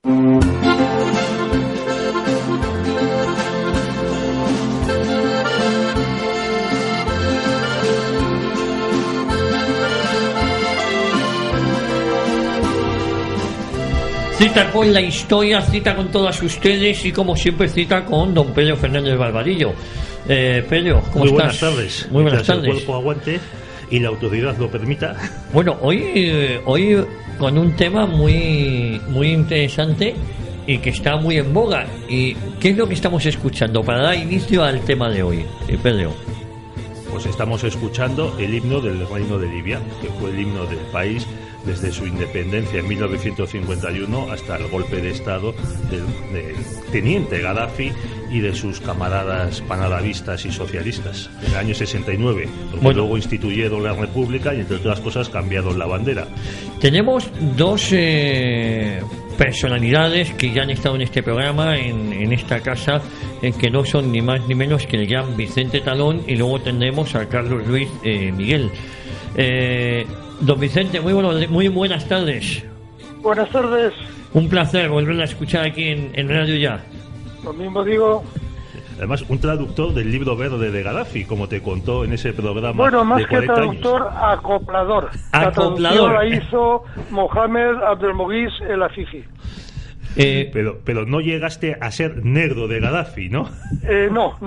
Cita con la historia, cita con todas ustedes y como siempre cita con don Pedro Fernández Barbarillo. Pedro, ¿cómo estás? Muy buenas tardes. Muy buenas tardes. El cuerpo aguante y la autoridad lo permita. Bueno, hoy con un tema muy interesante y que está muy en boga. ¿Y qué es lo que estamos escuchando para dar inicio al tema de hoy, Pedro? Pues estamos escuchando el himno del Reino de Libia, que fue el himno del país desde su independencia en 1951 hasta el golpe de Estado del teniente Gaddafi y de sus camaradas panarabistas y socialistas en el año 69, donde luego instituyeron la República y, entre otras cosas, cambiaron la bandera. Tenemos dos personalidades que ya han estado en este programa, en esta casa, que no son ni más ni menos que el gran Vicente Talón, y luego tendremos a Carlos Luis Miguel. Don Vicente, muy buenas tardes. Buenas tardes. Un placer volverla a escuchar aquí en Radio Ya. Lo mismo digo. Además, un traductor del libro verde de Gaddafi, como te contó en ese programa. Bueno, más de que traductor, años. Acoplador. La traducción la hizo Mohamed Abdelmoguis El Afifi. Pero no llegaste a ser negro de Gaddafi, ¿no? No.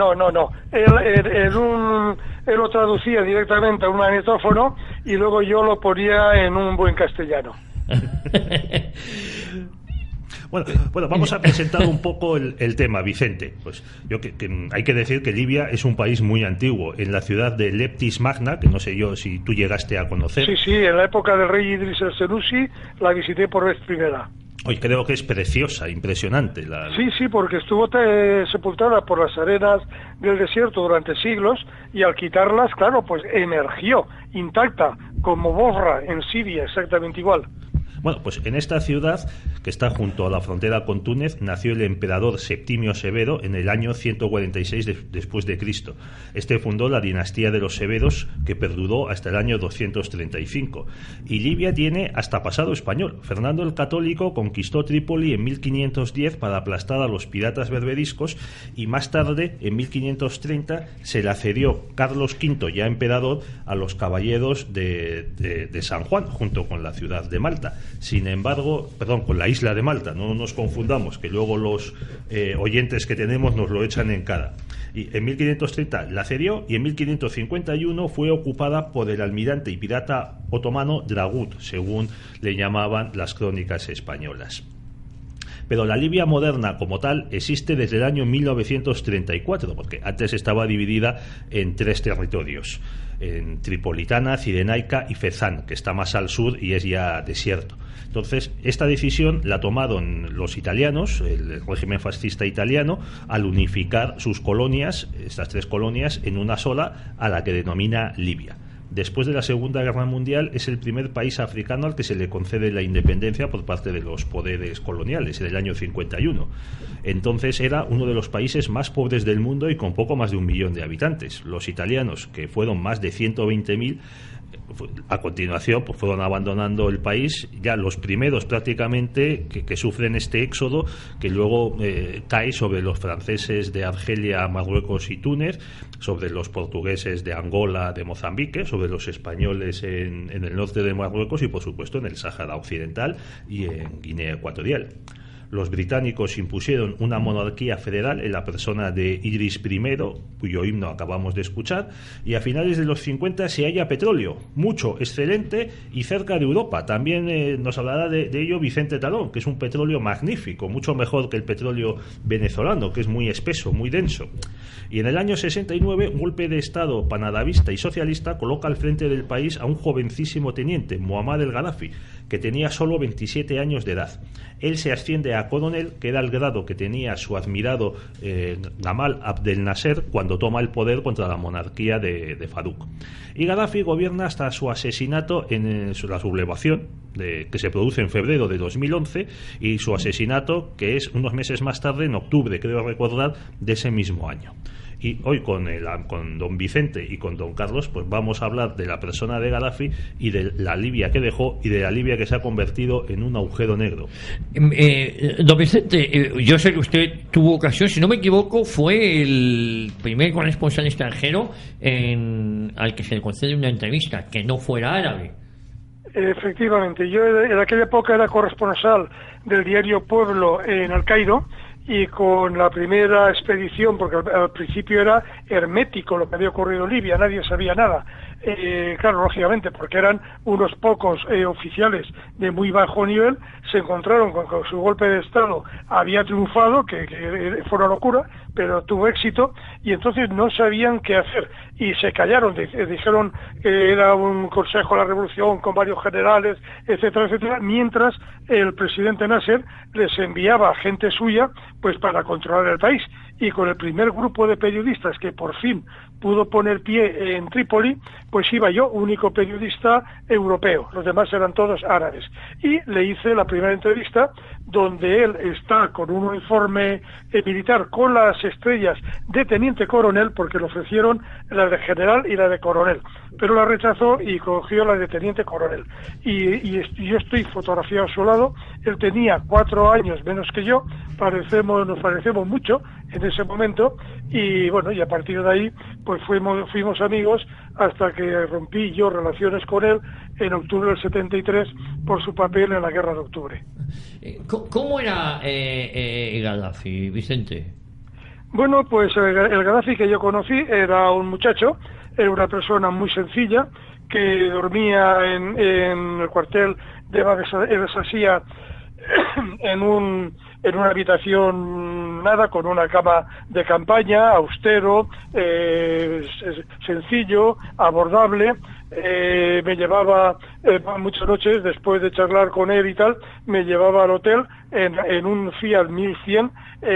Él lo traducía directamente a un magnetófono y luego yo lo ponía en un buen castellano. Bueno, vamos a presentar un poco el tema, Vicente. Pues hay que decir que Libia es un país muy antiguo. En la ciudad de Leptis Magna, que no sé yo si tú llegaste a conocer. Sí, en la época del rey Idris el Senussi la visité por vez primera. Hoy creo que es preciosa, impresionante. Sí, porque estuvo sepultada por las arenas del desierto durante siglos y al quitarlas, claro, pues emergió intacta, como Bosra en Siria, exactamente igual. Bueno, pues en esta ciudad, que está junto a la frontera con Túnez, nació el emperador Septimio Severo en el año 146 después de Cristo. Este fundó la dinastía de los Severos, que perduró hasta el año 235. Y Libia tiene hasta pasado español. Fernando el Católico conquistó Trípoli en 1510 para aplastar a los piratas berberiscos y más tarde, en 1530, se la cedió Carlos V, ya emperador, a los caballeros de San Juan, junto con la ciudad de Malta. Sin embargo, con la isla de Malta, no nos confundamos, que luego los oyentes que tenemos nos lo echan en cara. Y en 1530 la cedió y en 1551 fue ocupada por el almirante y pirata otomano Dragut, según le llamaban las crónicas españolas. Pero la Libia moderna como tal existe desde el año 1934, porque antes estaba dividida en tres territorios, en Tripolitana, Cirenaica y Fezán, que está más al sur y es ya desierto. Entonces, esta decisión la tomaron los italianos, el régimen fascista italiano, al unificar sus colonias, estas tres colonias, en una sola, a la que denomina Libia. Después de la Segunda Guerra Mundial es el primer país africano al que se le concede la independencia por parte de los poderes coloniales, en el año 51. Entonces era uno de los países más pobres del mundo y con poco más de 1 millón de habitantes. Los italianos, que fueron más de 120.000, a continuación pues fueron abandonando el país, ya los primeros prácticamente que sufren este éxodo que luego cae sobre los franceses de Argelia, Marruecos y Túnez, sobre los portugueses de Angola, de Mozambique, sobre los españoles en el norte de Marruecos y por supuesto en el Sáhara Occidental y en Guinea Ecuatorial. Los británicos impusieron una monarquía federal en la persona de Idris I, cuyo himno acabamos de escuchar, y a finales de los 50 se halla petróleo, mucho, excelente y cerca de Europa. También nos hablará de ello Vicente Talón, que es un petróleo magnífico, mucho mejor que el petróleo venezolano, que es muy espeso, muy denso. Y en el año 69, un golpe de Estado panarabista y socialista coloca al frente del país a un jovencísimo teniente, Muammar el Gaddafi, que tenía solo 27 años de edad. Él se asciende a coronel, que era el grado que tenía su admirado Gamal Abdel Nasser cuando toma el poder contra la monarquía de Farouk. Y Gaddafi gobierna hasta su asesinato en la sublevación que se produce en febrero de 2011 y su asesinato, que es unos meses más tarde, en octubre, creo recordar, de ese mismo año. Y hoy con don Vicente y con don Carlos, pues vamos a hablar de la persona de Gaddafi y de la Libia que dejó y de la Libia que se ha convertido en un agujero negro. Don Vicente, yo sé que usted tuvo ocasión, si no me equivoco, fue el primer corresponsal extranjero al que se le concede una entrevista, que no fuera árabe. Efectivamente, yo en aquella época era corresponsal del diario Pueblo en El Cairo, y con la primera expedición, porque al principio era hermético lo que había ocurrido en Libia, nadie sabía nada. Claro, lógicamente, porque eran unos pocos oficiales de muy bajo nivel, se encontraron con que su golpe de Estado había triunfado, que fue una locura, pero tuvo éxito, y entonces no sabían qué hacer, y se callaron, dijeron que era un consejo de la revolución con varios generales, etcétera, etcétera, mientras el presidente Nasser les enviaba gente suya pues para controlar el país. Y con el primer grupo de periodistas que por fin pudo poner pie en Trípoli, pues iba yo, único periodista europeo, los demás eran todos árabes. Y le hice la primera entrevista donde él está con un uniforme militar con las estrellas de teniente coronel, porque le ofrecieron la de general y la de coronel, pero la rechazó y cogió la de teniente coronel. Y yo estoy fotografiado a su lado, él tenía 4 años menos que yo, nos parecemos mucho en ese momento, y bueno, y a partir de ahí pues fuimos amigos hasta que rompí yo relaciones con él en octubre del 73 por su papel en la guerra de octubre. ¿Cómo era Gaddafi, Vicente? Bueno, pues el Gaddafi que yo conocí era un muchacho, era una persona muy sencilla, que dormía en el cuartel de Basasía en una habitación con una cama de campaña, austero, sencillo, abordable. Me llevaba muchas noches, después de charlar con él y tal, me llevaba al hotel en un Fiat 1100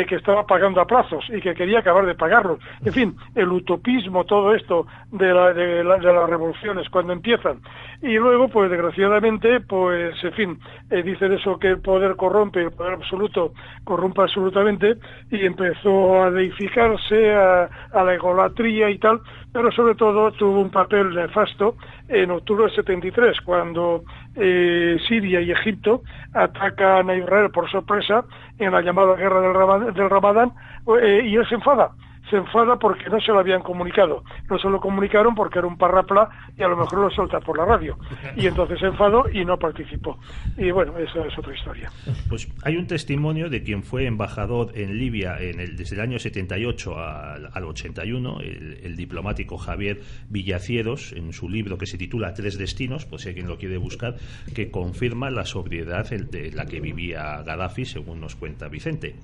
que estaba pagando a plazos y que quería acabar de pagarlos. En fin, el utopismo, todo esto de las revoluciones cuando empiezan. Y luego, pues desgraciadamente, pues en fin, dicen eso, que el poder corrompe, el poder absoluto corrompe absolutamente, y empezó a deificarse, a la egolatría y tal, pero sobre todo tuvo un papel nefasto en octubre del 73, cuando Siria y Egipto atacan a Israel por sorpresa en la llamada guerra del Ramadán, y él se enfada porque no se lo habían comunicado. No se lo comunicaron porque era un parrapla y a lo mejor lo suelta por la radio. Y entonces se enfadó y no participó. Y bueno, esa es otra historia. Pues hay un testimonio de quien fue embajador en Libia desde el año 78 al 81, el diplomático Javier Villacieros, en su libro que se titula Tres destinos, pues si alguien lo quiere buscar, que confirma la sobriedad de la que vivía Gaddafi, según nos cuenta Vicente.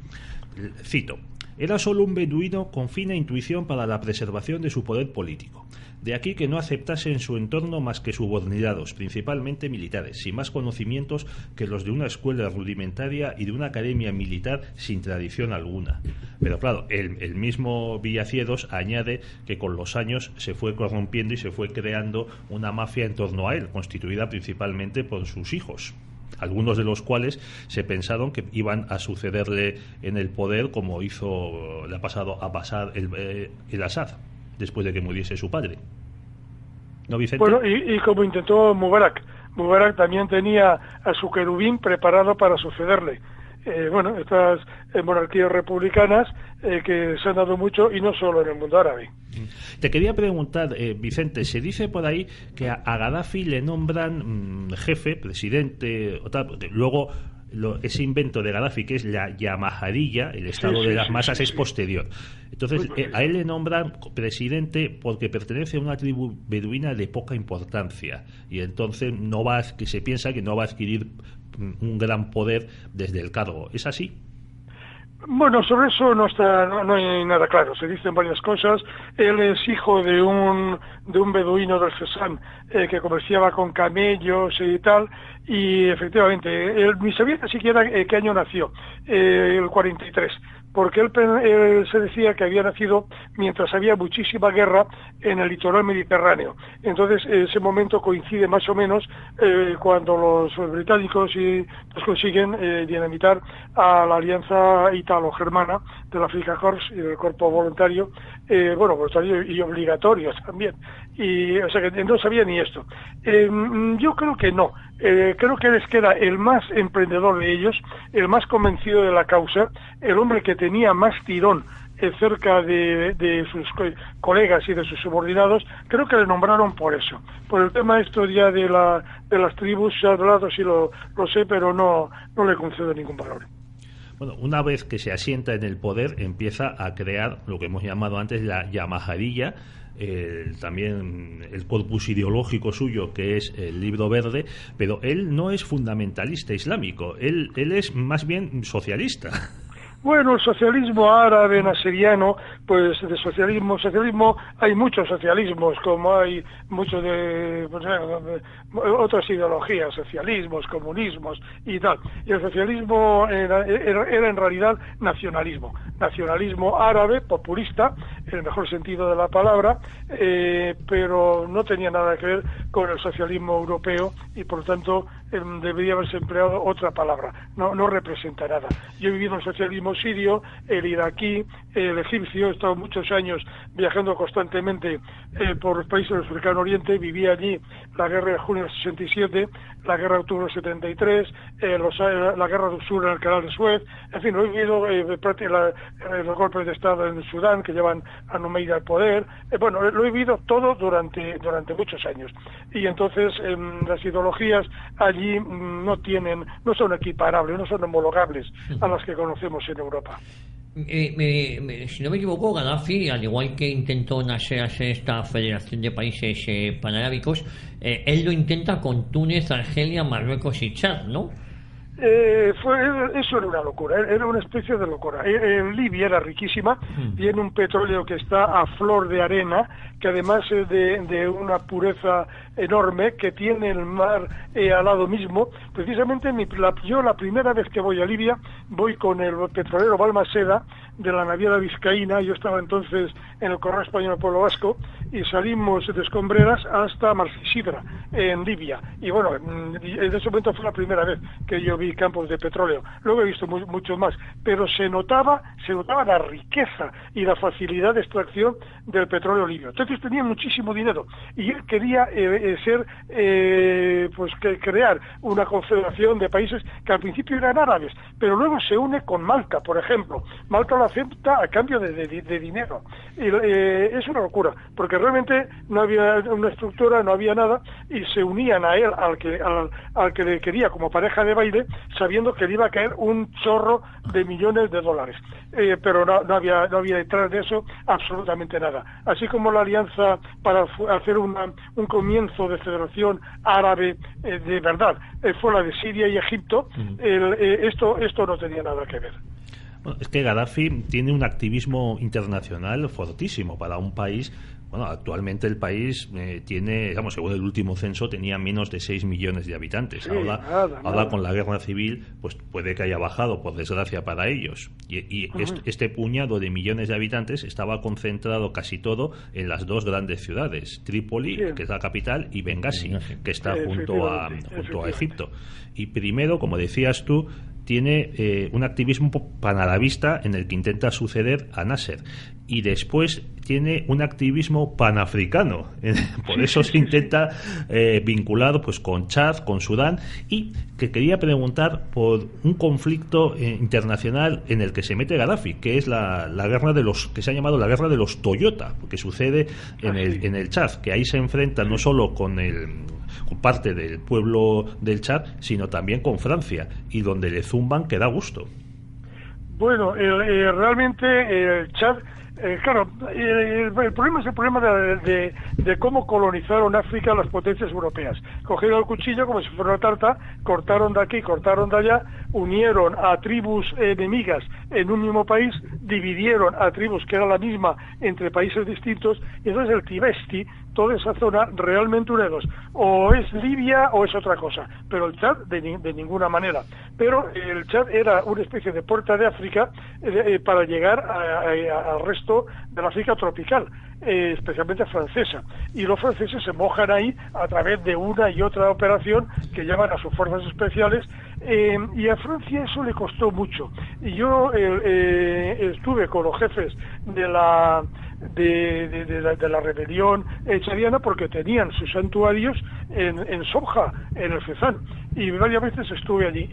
Cito: era solo un beduino con fina intuición para la preservación de su poder político. De aquí que no aceptase en su entorno más que subordinados, principalmente militares, sin más conocimientos que los de una escuela rudimentaria y de una academia militar sin tradición alguna. Pero claro, el mismo Villacieros añade que con los años se fue corrompiendo y se fue creando una mafia en torno a él, constituida principalmente por sus hijos, algunos de los cuales se pensaron que iban a sucederle en el poder, como le ha pasado a Bashar el Assad después de que muriese su padre. ¿No, Vicente? Bueno, y como intentó Mubarak también tenía a su querubín preparado para sucederle. Bueno, estas monarquías republicanas que se han dado mucho, y no solo en el mundo árabe. Te quería preguntar, Vicente, se dice por ahí que a Gaddafi le nombran jefe, presidente, o tal, luego ese invento de Gaddafi, que es la yamahadilla, el estado de las masas, es posterior. Entonces, a él le nombran presidente porque pertenece a una tribu beduina de poca importancia, y entonces que se piensa que no va a adquirir un gran poder desde el cargo. ¿Es así? Bueno, sobre eso no hay nada claro. Se dicen varias cosas. Él es hijo de un beduino del Cesán que comerciaba con camellos y tal, y efectivamente, él ni sabía siquiera qué año nació, el 43. porque él se decía que había nacido mientras había muchísima guerra en el litoral mediterráneo. Entonces, ese momento coincide más o menos cuando los británicos pues consiguen dinamitar a la alianza italo-germana del Afrika Korps y del cuerpo voluntario, voluntario y obligatorio también. Y, o sea, que no sabía ni esto. Yo creo que no. Creo que les queda el más emprendedor de ellos, el más convencido de la causa, el hombre que tenía más tirón cerca de sus colegas y de sus subordinados. Creo que le nombraron por eso. Por el tema esto ya de las tribus, ya hablado, sí lo sé, pero no le concedo ningún valor. Bueno, una vez que se asienta en el poder, empieza a crear lo que hemos llamado antes la Yamahadilla, también el corpus ideológico suyo, que es el Libro Verde, pero él no es fundamentalista islámico, él es más bien socialista. Bueno, el socialismo árabe, naseriano, pues de socialismo hay muchos socialismos, como hay muchos de otras ideologías, socialismos, comunismos y tal. Y el socialismo era en realidad nacionalismo árabe, populista, en el mejor sentido de la palabra, pero no tenía nada que ver con el socialismo europeo y por lo tanto debería haberse empleado otra palabra, no representa nada. Yo he vivido el socialismo sirio, el iraquí, el egipcio, he estado muchos años viajando constantemente por los países del cercano oriente, viví allí la guerra de junio del 67, la guerra de octubre del 73, la guerra del sur en el canal de Suez, en fin, he vivido los golpes de Estado en Sudán que llevan a Numeir al poder, lo he vivido todo durante muchos años. Y entonces las ideologías allí no son equiparables, no son homologables a las que conocemos en Europa. Si no me equivoco, Gaddafi, al igual que intentó hacer esta federación de países panarábicos, él lo intenta con Túnez, Argelia, Marruecos y Chad, ¿no? Eso era una locura, era una especie de locura. Libia era riquísima, tiene un petróleo que está a flor de arena, que además es de una pureza enorme, que tiene el mar al lado mismo. Precisamente yo la primera vez que voy a Libia, voy con el petrolero Balmaseda de la naviera vizcaína. Yo estaba entonces en el Correo Español del Pueblo Vasco y salimos de Escombreras hasta Marsisidra, en Libia. Y bueno, en ese momento fue la primera vez que yo vi campos de petróleo. Luego he visto muchos más, pero se notaba la riqueza y la facilidad de extracción del petróleo libio. Entonces tenía muchísimo dinero y él quería crear una confederación de países que al principio eran árabes, pero luego se une con Malta, por ejemplo. Malta lo acepta a cambio de dinero. Y es una locura, porque realmente no había una estructura, no había nada, y se unían a él, al que le quería como pareja de baile, sabiendo que le iba a caer un chorro de millones de dólares. Pero no había detrás de eso absolutamente nada. Así como la alianza para hacer un comienzo de federación árabe de verdad fue la de Siria y Egipto, esto no tenía nada que ver. Bueno, es que Gaddafi tiene un activismo internacional fortísimo para un país. Bueno, actualmente el país tiene, según el último censo, tenía menos de 6 millones de habitantes. Sí, ahora con la guerra civil, pues puede que haya bajado, por desgracia para ellos. Y este puñado de millones de habitantes estaba concentrado casi todo en las dos grandes ciudades, Trípoli, que es la capital, y Bengasi, que está junto a Egipto. Y primero, como decías tú, tiene un activismo panarabista en el que intenta suceder a Nasser, y después tiene un activismo panafricano, por eso se intenta vincular pues con Chad, con Sudán, y que quería preguntar por un conflicto internacional en el que se mete Gaddafi, que es la guerra de los, que se ha llamado la guerra de los Toyota, porque sucede en el Chad, que ahí se enfrenta no solo con parte del pueblo del Chad, sino también con Francia, y donde le zumban que da gusto. Bueno, realmente el Chad, claro, el problema es el problema de cómo colonizaron África las potencias europeas. Cogieron el cuchillo como si fuera una tarta, cortaron de aquí, cortaron de allá, unieron a tribus enemigas en un mismo país, dividieron a tribus que era la misma entre países distintos, y entonces el Tibesti toda esa zona realmente una de dos, o es Libia o es otra cosa, pero el Chad de ninguna manera. Pero el Chad era una especie de puerta de África para llegar al resto de la África tropical, especialmente francesa, y los franceses se mojan ahí a través de una y otra operación que llaman a sus fuerzas especiales, y a Francia eso le costó mucho. Y yo estuve con los jefes de la rebelión chadiana, porque tenían sus santuarios en Sobja, en el Fezzan, y varias veces estuve allí.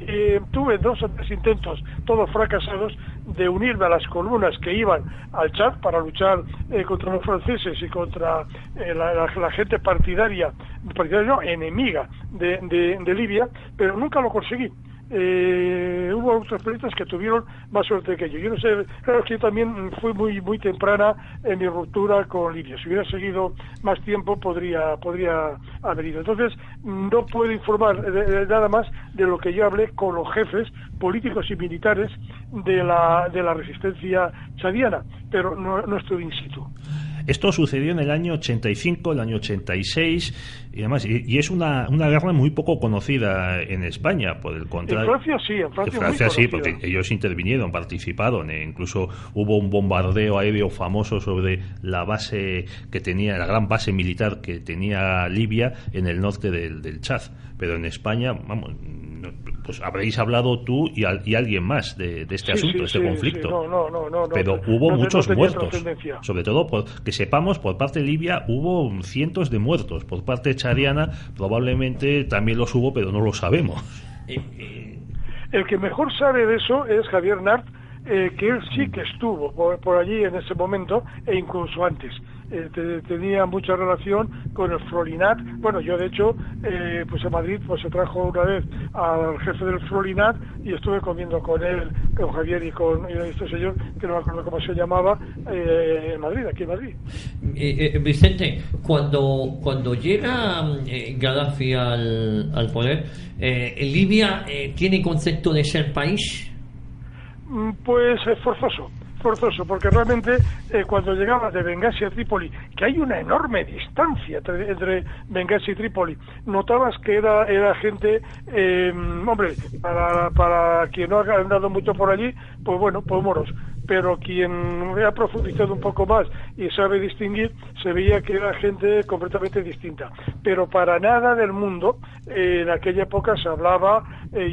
Tuve 2 o 3 intentos, todos fracasados, de unirme a las columnas que iban al Chad para luchar contra los franceses y contra la gente partidaria no, enemiga de Libia, pero nunca lo conseguí. Hubo otros periodistas que tuvieron más suerte que yo. Yo no sé, claro que yo también fui muy temprana en mi ruptura con Libia. Si hubiera seguido más tiempo podría haber ido. Entonces no puedo informar nada más de lo que yo hablé con los jefes políticos y militares de la resistencia chadiana, pero no estuve in situ. Esto sucedió en el año 85, el año 86 y además, y es una guerra muy poco conocida en España, por el contrario. En Francia sí, porque ellos intervinieron, participaron, incluso hubo un bombardeo aéreo famoso sobre la base que tenía, la gran base militar que tenía Libia en el norte del Chad. Pero en España, vamos, pues habréis hablado tú y alguien más de este asunto, este conflicto. No, pero hubo muchos muertos, sobre todo, que sepamos, por parte de Libia hubo cientos de muertos, por parte chadiana probablemente también los hubo, pero no lo sabemos. El que mejor sabe de eso es Javier Nart, que él sí que estuvo por allí en ese momento e incluso antes. Tenía mucha relación con el Frolinat. Bueno, yo de hecho pues en Madrid pues se trajo una vez al jefe del Frolinat y estuve comiendo con él, con Javier y con este señor que no me acuerdo cómo se llamaba, en Madrid, aquí en Madrid. Vicente, cuando llega Gaddafi al poder, ¿Libia tiene concepto de ser país? Pues es forzoso, porque realmente cuando llegaba de Bengasi a Trípoli, que hay una enorme distancia entre Bengasi y Trípoli, notabas que era gente, hombre, para quien no ha andado mucho por allí, pues bueno, pues moros, pero quien ha profundizado un poco más y sabe distinguir, se veía que era gente completamente distinta. Pero para nada del mundo, en aquella época se hablaba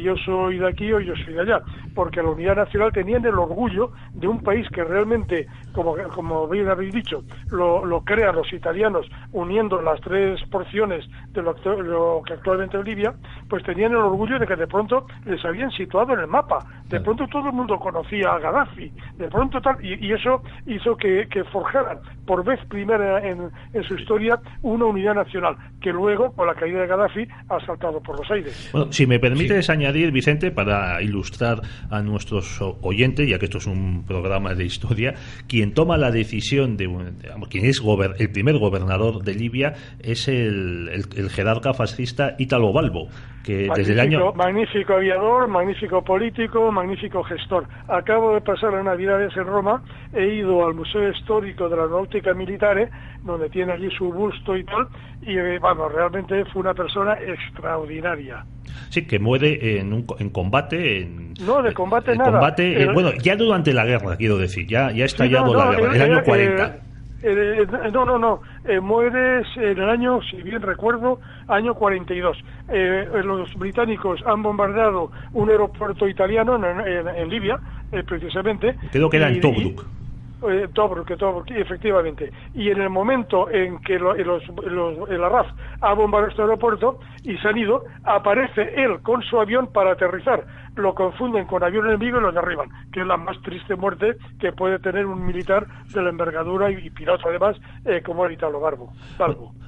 yo soy de aquí o yo soy de allá, porque la unidad nacional tenían el orgullo de un país que realmente, como bien habéis dicho, lo crean los italianos uniendo las 3 porciones de lo que actualmente es Libia, pues tenían el orgullo de que de pronto les habían situado en el mapa, de pronto todo el mundo conocía a Gaddafi, de pronto tal, y eso hizo que forjaran por vez primera en su historia una unidad nacional, que luego, con la caída de Gaddafi, ha saltado por los aires. Bueno, si me permites añadir, Vicente, para ilustrar a nuestros oyentes, ya que esto es un programa de historia, quien toma la decisión quien es el primer gobernador de Libia es el jerarca fascista Italo Balbo, que desde el año... Magnífico aviador, magnífico político, magnífico gestor. Acabo de pasar las Navidades en Roma, he ido al Museo Histórico de la Náutica Militare, donde tiene allí su busto y tal, y vamos, realmente fue una persona extraordinaria. Sí, que muere en combate. No, de combate nada. Combate, bueno, ya durante la guerra, quiero decir, ya ha estallado la guerra, el año 40. Mueres en el año, si bien recuerdo, año 42. Los británicos han bombardeado un aeropuerto italiano en Libia, precisamente. Creo que era en Tobruk. Tobruk, efectivamente. Y en el momento en que el RAF ha bombardeado este aeropuerto y se han ido, aparece él con su avión para aterrizar. Lo confunden con avión enemigo y lo derriban, que es la más triste muerte que puede tener un militar de la envergadura y piloto además, como el Italo Balbo.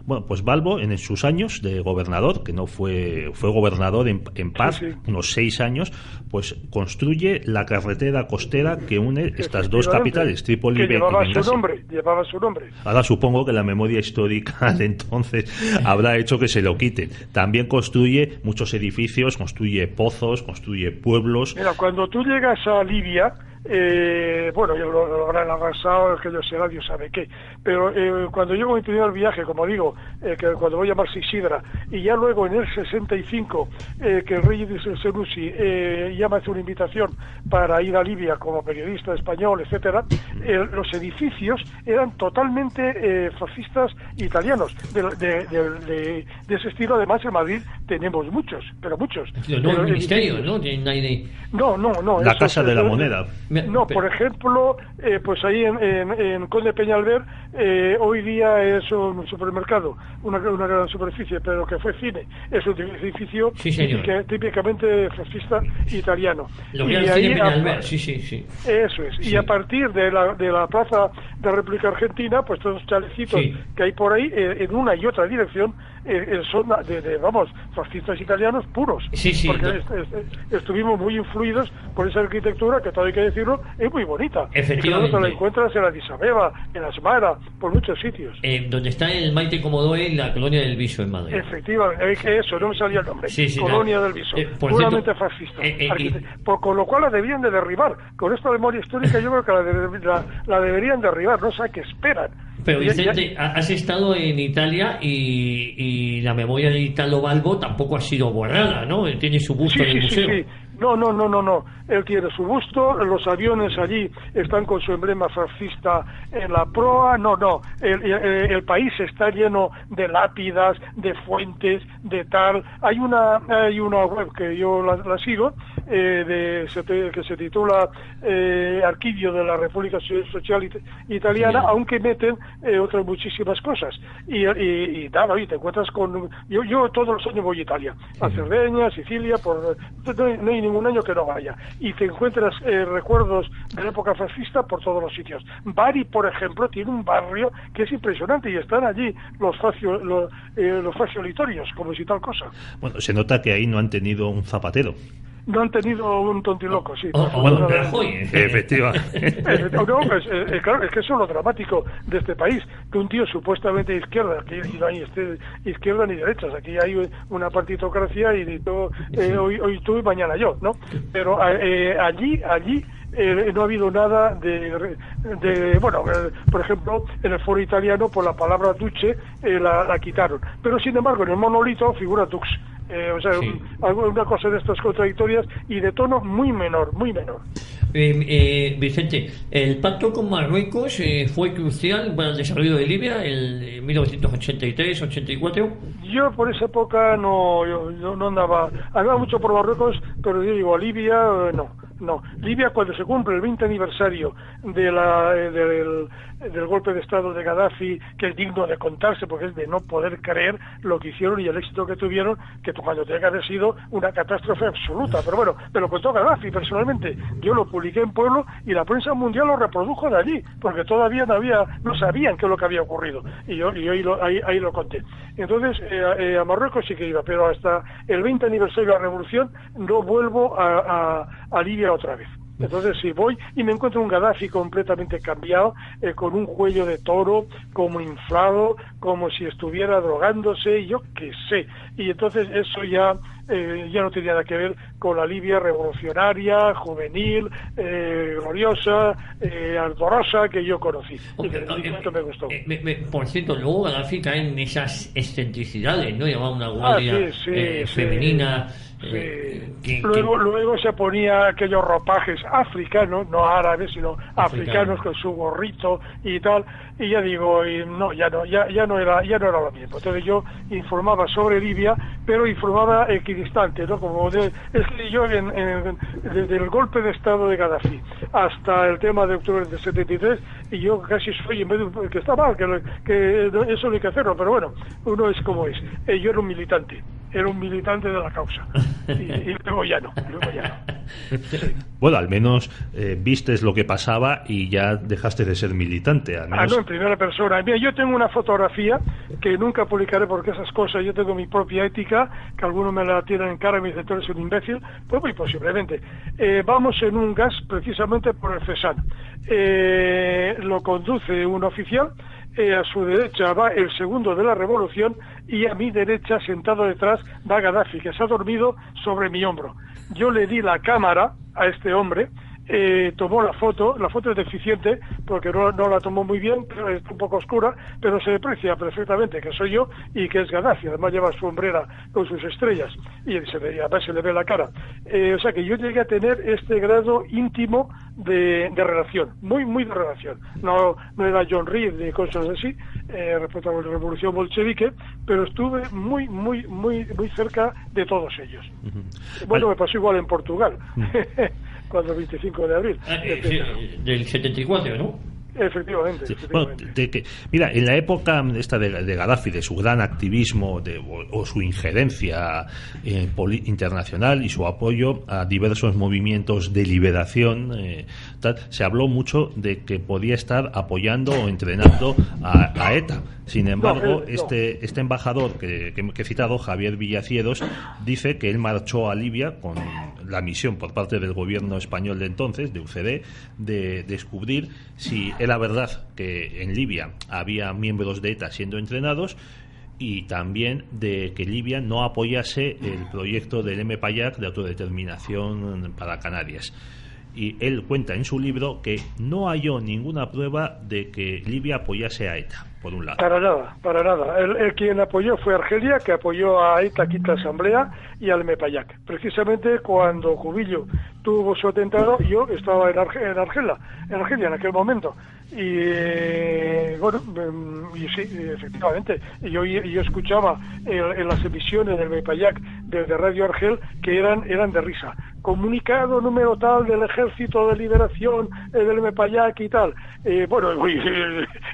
Bueno, pues Balbo, en sus años de gobernador, que no fue gobernador en paz, sí. Unos 6 años, pues construye la carretera costera que une estas dos capitales, Trípoli y Bengasi. Llevaba su nombre. Ahora supongo que la memoria histórica de entonces habrá hecho que se lo quiten. También construye muchos edificios, construye pozos, construye pueblos. Mira, cuando tú llegas a Libia, bueno, lo habrán arrasado, que yo será Dios sabe qué, pero cuando llego mi primer viaje, como digo, que cuando voy a Marsisidra, y ya luego en el 65, que el rey Senussi ya me hace una invitación para ir a Libia como periodista español, etcétera, los edificios eran totalmente fascistas italianos, de ese estilo. Además en Madrid tenemos muchos, pero muchos. No, el ministerio, ¿no? No. La Casa de la Moneda. No, por ejemplo, pues ahí en Conde Peñalver, hoy día es un supermercado, una gran superficie, pero que fue cine. Es un edificio típicamente fascista italiano. Lo que era Cine Peñalver, sí. Eso es. Sí. Y a partir de la Plaza de la República Argentina, pues todos los chalecitos que hay por ahí, en una y otra dirección, son vamos, fascistas italianos puros. Porque estuvimos muy influidos por esa arquitectura que, todo hay que decirlo, es muy bonita. Efectivamente. Y claro, te la encuentras en Addis Abeba, en Asmara, por muchos sitios. Donde está el Maite Comodoe y la Colonia del Viso en Madrid. Efectivamente, eso, no me salía el nombre. Colonia del Viso. Puramente fascista. Con lo cual la debían de derribar. Con esta memoria histórica yo creo que la deberían derribar, no sé a qué esperan. Pero Vicente, has estado en Italia y la memoria de Italo Balbo tampoco ha sido borrada, ¿no? Tiene su busto en el museo. Sí. No. Él tiene su busto, los aviones allí están con su emblema fascista en la proa. No. El país está lleno de lápidas, de fuentes, de tal. Hay una web que yo la sigo, que se titula Archivio de la República Social Italiana, aunque meten otras muchísimas cosas. Y nada, te encuentras con... Yo todos los años voy a Italia, a Cerdeña, Sicilia, no hay ningún año que no vaya, y te encuentras recuerdos de la época fascista por todos los sitios. Bari, por ejemplo, tiene un barrio que es impresionante y están allí los fasciolitorios, como si tal cosa. Bueno, se nota que ahí no han tenido un zapatero. No han tenido un tontiloco, sí. Bueno, efectivamente. Claro, es que eso es lo dramático de este país, que un tío supuestamente de izquierda, aquí no hay izquierda ni derechas, aquí hay una partitocracia y hoy tú y mañana yo, ¿no? Pero allí no ha habido nada bueno, por ejemplo, en el foro italiano, por la palabra duce la quitaron, pero sin embargo en el monolito figura dux. Una cosa de estas contradictorias y de tono muy menor. Vicente, el pacto con Marruecos fue crucial para el desarrollo de Libia en 1983-84. Yo por esa época no andaba mucho por Marruecos, pero yo digo, Libia no. Libia, cuando se cumple el 20 aniversario del golpe de estado de Gaddafi, que es digno de contarse porque es de no poder creer lo que hicieron y el éxito que tuvieron, que cuando tenga que haber sido una catástrofe absoluta. Pero bueno, me lo contó Gaddafi personalmente. Yo lo publiqué en Pueblo y la prensa mundial lo reprodujo de allí, porque todavía no sabían qué es lo que había ocurrido. Y yo ahí lo conté. Entonces, a Marruecos sí que iba, pero hasta el 20 aniversario de la revolución no vuelvo a Libia otra vez. Entonces sí voy y me encuentro un Gaddafi completamente cambiado, con un cuello de toro, como inflado, como si estuviera drogándose, yo qué sé. Y entonces eso ya no tenía nada que ver con la Libia revolucionaria, juvenil, gloriosa, ardorosa que yo conocí. Y esto me gustó. Por cierto, luego Gaddafi cae en esas excentricidades, ¿no? Llamaba una guardia femenina. Sí. Luego se ponía aquellos ropajes africanos, no árabes, sino africanos con su gorrito y tal, y ya digo, ya no era lo mismo. Entonces yo informaba sobre Libia, pero informaba equidistante, ¿no? Es que yo desde el golpe de estado de Gaddafi hasta el tema de octubre del 73, y yo casi soy, en vez de que está mal, que eso no hay que hacerlo, pero bueno, uno es como es. Yo era un militante de la causa y luego ya no. Bueno, al menos vistes lo que pasaba y ya dejaste de ser militante, al menos. No, en primera persona. Mira, yo tengo una fotografía que nunca publicaré porque esas cosas, yo tengo mi propia ética, que algunos me la tiran en cara y me dicen tú eres un imbécil, pues muy posiblemente. Vamos en un gas precisamente por el Cesán. Lo conduce un oficial. A su derecha va el segundo de la revolución y a mi derecha, sentado detrás, va Gaddafi, que se ha dormido sobre mi hombro. Yo le di la cámara a este hombre tomó la foto es deficiente porque no la tomó muy bien, pero es un poco oscura, pero se aprecia perfectamente que soy yo y que es Gaddafi, además lleva su hombrera con sus estrellas y además se le ve la cara. O sea que yo llegué a tener este grado íntimo de relación, muy de relación. No era John Reed ni cosas así, respecto a la revolución bolchevique, pero estuve muy cerca de todos ellos. Bueno, me pasó igual en Portugal, cuando el 25 de abril. Del 74, ¿no? Efectivamente. Sí. Bueno, mira, en la época esta de Gaddafi, de su gran activismo o su injerencia internacional y su apoyo a diversos movimientos de liberación, se habló mucho de que podía estar apoyando o entrenando a ETA. Sin embargo, este embajador que he citado, Javier Villaciedos, dice que él marchó a Libia con la misión por parte del gobierno español de entonces, de UCD, de descubrir si era verdad que en Libia había miembros de ETA siendo entrenados, y también de que Libia no apoyase el proyecto del MPAYAC de autodeterminación para Canarias. Y él cuenta en su libro que no halló ninguna prueba de que Libia apoyase a ETA, por un lado. Para nada. El quien apoyó fue Argelia, que apoyó a ETA Quinta Asamblea y al MPAYAC. Precisamente cuando Cubillo tuvo su atentado, yo estaba en Argelia en aquel momento. Y bueno, y sí, efectivamente, yo escuchaba en las emisiones del MPAYAC desde Radio Argel que eran de risa. Comunicado número tal del Ejército de Liberación del MPAYAC y tal. Bueno,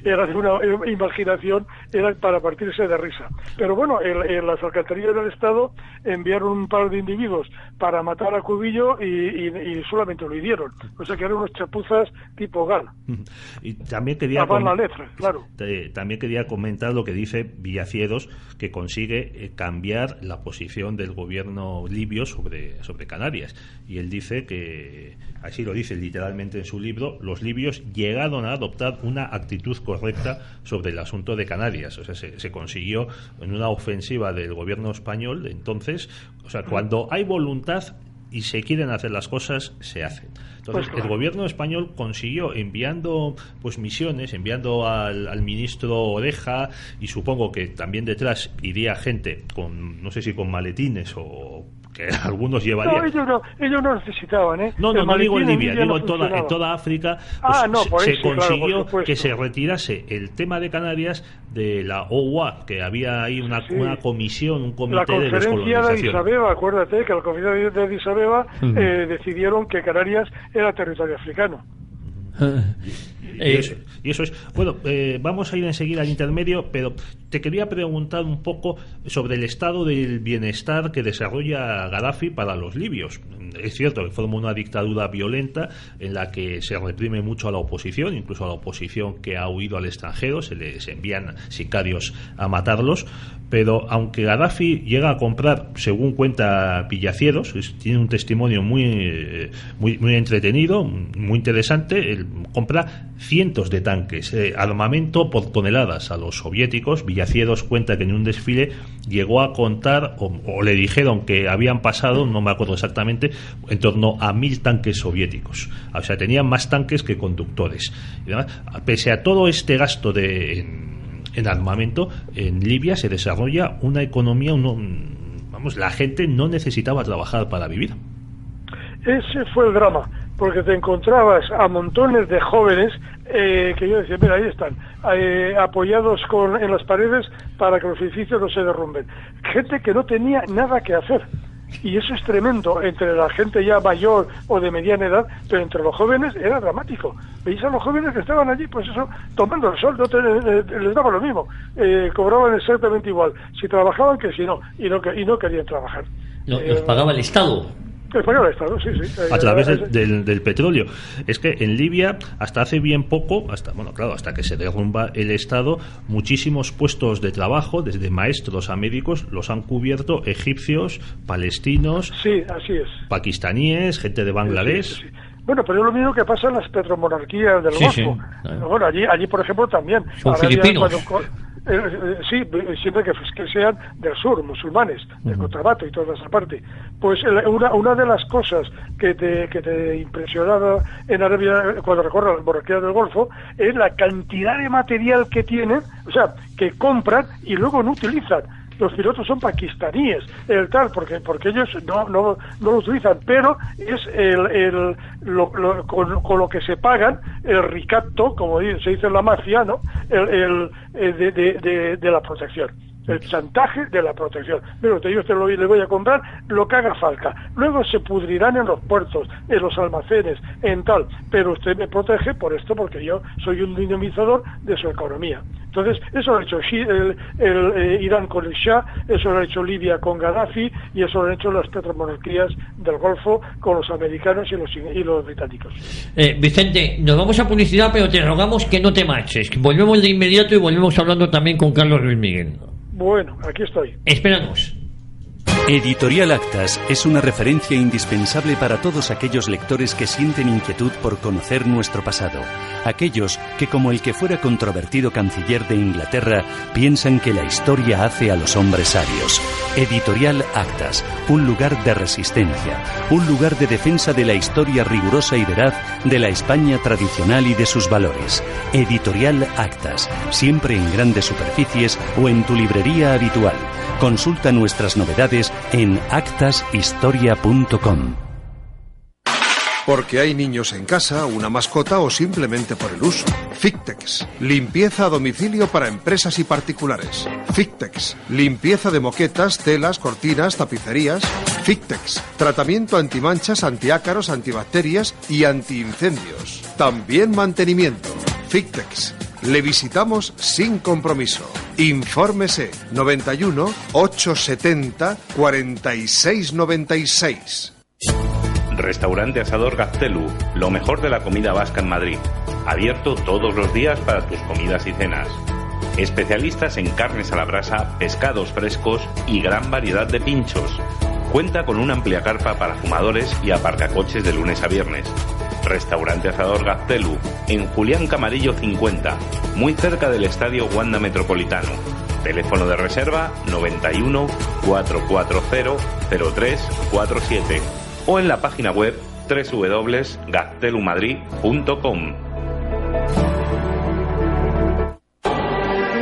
era de una imaginación, era para partirse de risa. Pero bueno, las alcantarillas del Estado enviaron un par de individuos para matar a Cubillo y solamente lo hirieron. O sea que eran unos chapuzas tipo GAL. Y también quería la letra, claro. También quería comentar lo que dice Villaciedos, que consigue cambiar la posición del gobierno libio sobre Canarias. Y él dice que, así lo dice literalmente en su libro, los libios llegaron a adoptar una actitud correcta sobre el asunto de Canarias. O sea, se consiguió en una ofensiva del gobierno español de entonces. O sea, cuando hay voluntad y se quieren hacer las cosas, se hacen. Entonces, pues claro, el gobierno español consiguió, enviando misiones, enviando al ministro Oreja, y supongo que también detrás iría gente con, no sé si con maletines o que algunos llevarían. No, ellos no necesitaban, ¿eh? No digo en Libia, digo en toda África. Se consiguió que se retirase el tema de Canarias de la OUA, que había ahí una comisión, un comité de descolonización. La conferencia de Addis Abeba, acuérdate que la conferencia de Addis Abeba decidieron que Canarias era territorio africano. Y eso es. Bueno, vamos a ir enseguida al intermedio, pero te quería preguntar un poco sobre el estado del bienestar que desarrolla Gaddafi para los libios. Es cierto que forma una dictadura violenta en la que se reprime mucho a la oposición, incluso a la oposición que ha huido al extranjero, se les envían sicarios a matarlos, pero aunque Gaddafi llega a comprar, según cuenta Villaciedos, tiene un testimonio muy entretenido, muy interesante, él compra cientos de tanques, armamento por toneladas a los soviéticos. Villaciedos cuenta que en un desfile llegó a contar, o le dijeron que habían pasado, no me acuerdo exactamente, en torno a 1.000 tanques soviéticos. O sea, tenían más tanques que conductores. Y además, pese a todo este gasto en armamento, en Libia se desarrolla una economía, la gente no necesitaba trabajar para vivir. Ese fue el drama, porque te encontrabas a montones de jóvenes que yo decía, mira, ahí están, apoyados en las paredes para que los edificios no se derrumben. Gente que no tenía nada que hacer. Y eso es tremendo entre la gente ya mayor o de mediana edad, pero entre los jóvenes era dramático. Veis a los jóvenes que estaban allí, pues eso, tomando el sol, les daba lo mismo, cobraban exactamente igual, si trabajaban que si no, y no querían trabajar. Los pagaba el Estado. A través del petróleo. Es que en Libia, hasta hace bien poco, hasta que se derrumba el Estado, muchísimos puestos de trabajo, desde maestros a médicos, los han cubierto egipcios, palestinos, pakistaníes, gente de Bangladesh. Bueno, pero es lo mismo que pasa en las petromonarquías del Golfo. Bueno, allí por ejemplo también. Son filipinos. Sí, siempre que sean del sur, musulmanes, de Cotabato y toda esa parte. Pues una de las cosas que te impresionaba en Arabia cuando recorres las borraqueras del Golfo es la cantidad de material que tienen, o sea, que compran y luego no utilizan. Los pilotos son pakistaníes, porque ellos no lo utilizan, pero es con lo que se pagan el ricatto, como se dice en la mafia, ¿no? De la protección. El chantaje de la protección. Pero yo le voy a comprar lo que haga falta. Luego se pudrirán en los puertos, en los almacenes, en tal. Pero usted me protege por esto, porque yo soy un dinamizador de su economía. Entonces, eso lo ha hecho Irán con el Shah, eso lo ha hecho Libia con Gaddafi, y eso lo han hecho las petromonarquías del Golfo con los americanos y los británicos. Vicente, nos vamos a publicidad, pero te rogamos que no te marches. Volvemos de inmediato y volvemos hablando también con Carlos Luis Miguel. Bueno, aquí estoy. Espéranos. Editorial Actas es una referencia indispensable para todos aquellos lectores que sienten inquietud por conocer nuestro pasado. Aquellos que, como el que fuera controvertido canciller de Inglaterra, piensan que la historia hace a los hombres sabios. Editorial Actas, un lugar de resistencia, un lugar de defensa de la historia rigurosa y veraz de la España tradicional y de sus valores. Editorial Actas, siempre en grandes superficies o en tu librería habitual. Consulta nuestras novedades en actashistoria.com. Porque hay niños en casa, una mascota o simplemente por el uso. Fictex, limpieza a domicilio para empresas y particulares. Fictex, limpieza de moquetas, telas, cortinas, tapicerías. Fictex, tratamiento antimanchas, antiácaros, antibacterias y antiincendios. También mantenimiento. Fictex, le visitamos sin compromiso. Infórmese 91 870 4696. Restaurante Asador Gaztelu, lo mejor de la comida vasca en Madrid. Abierto todos los días para tus comidas y cenas. Especialistas en carnes a la brasa, pescados frescos y gran variedad de pinchos. Cuenta con una amplia carpa para fumadores y aparcacoches de lunes a viernes. Restaurante Asador Gaztelu, en Julián Camarillo 50, muy cerca del Estadio Wanda Metropolitano. Teléfono de reserva 91 440 0347 o en la página web www.gaztelumadrid.com.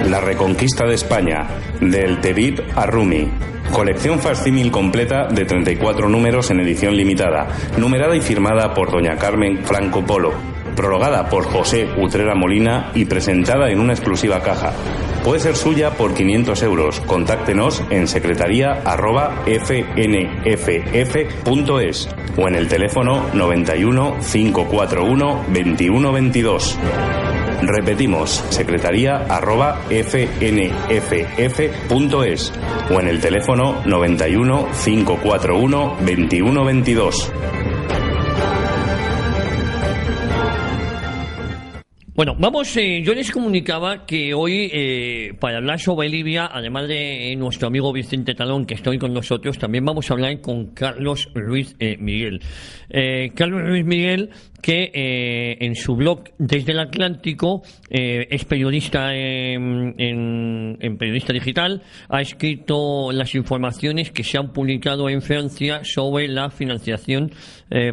La Reconquista de España, del Tebit a Rumi. Colección facsímil completa de 34 números en edición limitada, numerada y firmada por doña Carmen Franco Polo, prologada por José Utrera Molina y presentada en una exclusiva caja. Puede ser suya por 500 euros. Contáctenos en secretaría@fnff.es o en el teléfono 91 541 2122. Repetimos, secretaría@fnff.es o en el teléfono 91 541 2122. Bueno, vamos, yo les comunicaba que hoy, para hablar sobre Libia, además de nuestro amigo Vicente Talón, que está hoy con nosotros, también vamos a hablar con Carlos Luis Miguel. Carlos Luis Miguel, que en su blog Desde el Atlántico es periodista en Periodista Digital, ha escrito las informaciones que se han publicado en Francia sobre la financiación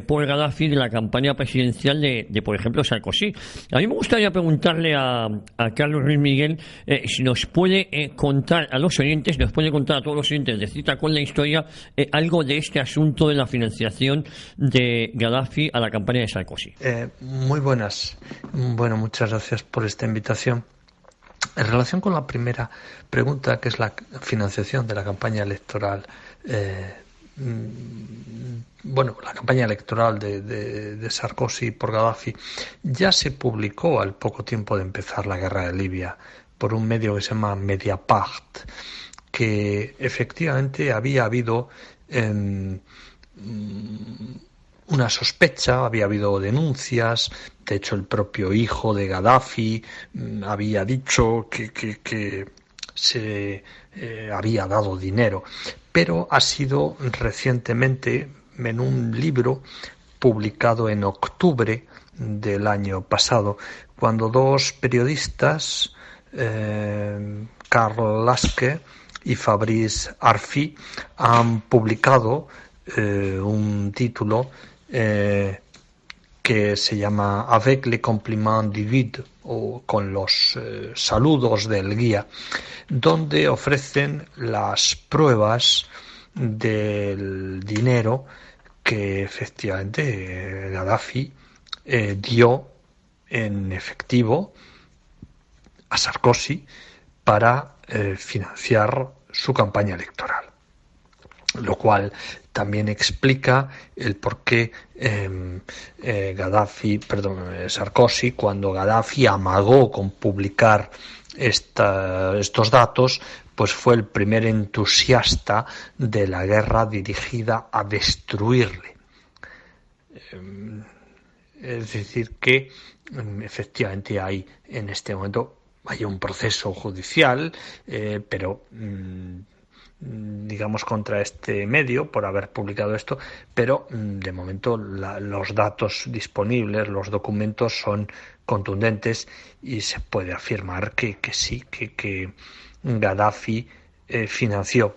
por Gaddafi de la campaña presidencial de por ejemplo, Sarkozy. A mí me gustaría preguntarle a Carlos Luis Miguel si nos puede contar a los oyentes, nos puede contar a todos los oyentes de Cita con la Historia algo de este asunto de la financiación de Gaddafi a la campaña de Sarkozy. Muy buenas. Bueno, muchas gracias por esta invitación. En relación con la primera pregunta, que es la financiación de la campaña electoral, la campaña electoral de Sarkozy por Gaddafi ya se publicó al poco tiempo de empezar la guerra de Libia por un medio que se llama Mediapart, que efectivamente había habido una sospecha, había habido denuncias. De hecho, el propio hijo de Gaddafi había dicho que se había dado dinero, pero ha sido recientemente en un libro publicado en octubre del año pasado, cuando dos periodistas Karl Lasker y Fabrice Arfi han publicado un título que se llama Avec les compliments du guide, o con los saludos del guía, donde ofrecen las pruebas del dinero que efectivamente Gaddafi dio en efectivo a Sarkozy para financiar su campaña electoral, lo cual también explica el por qué Sarkozy, cuando Gaddafi amagó con publicar estos datos, pues fue el primer entusiasta de la guerra dirigida a destruirle. Es decir, que efectivamente hay en este momento un proceso judicial, pero digamos contra este medio por haber publicado esto, pero de momento los datos disponibles, los documentos son contundentes y se puede afirmar que sí, que Gaddafi financió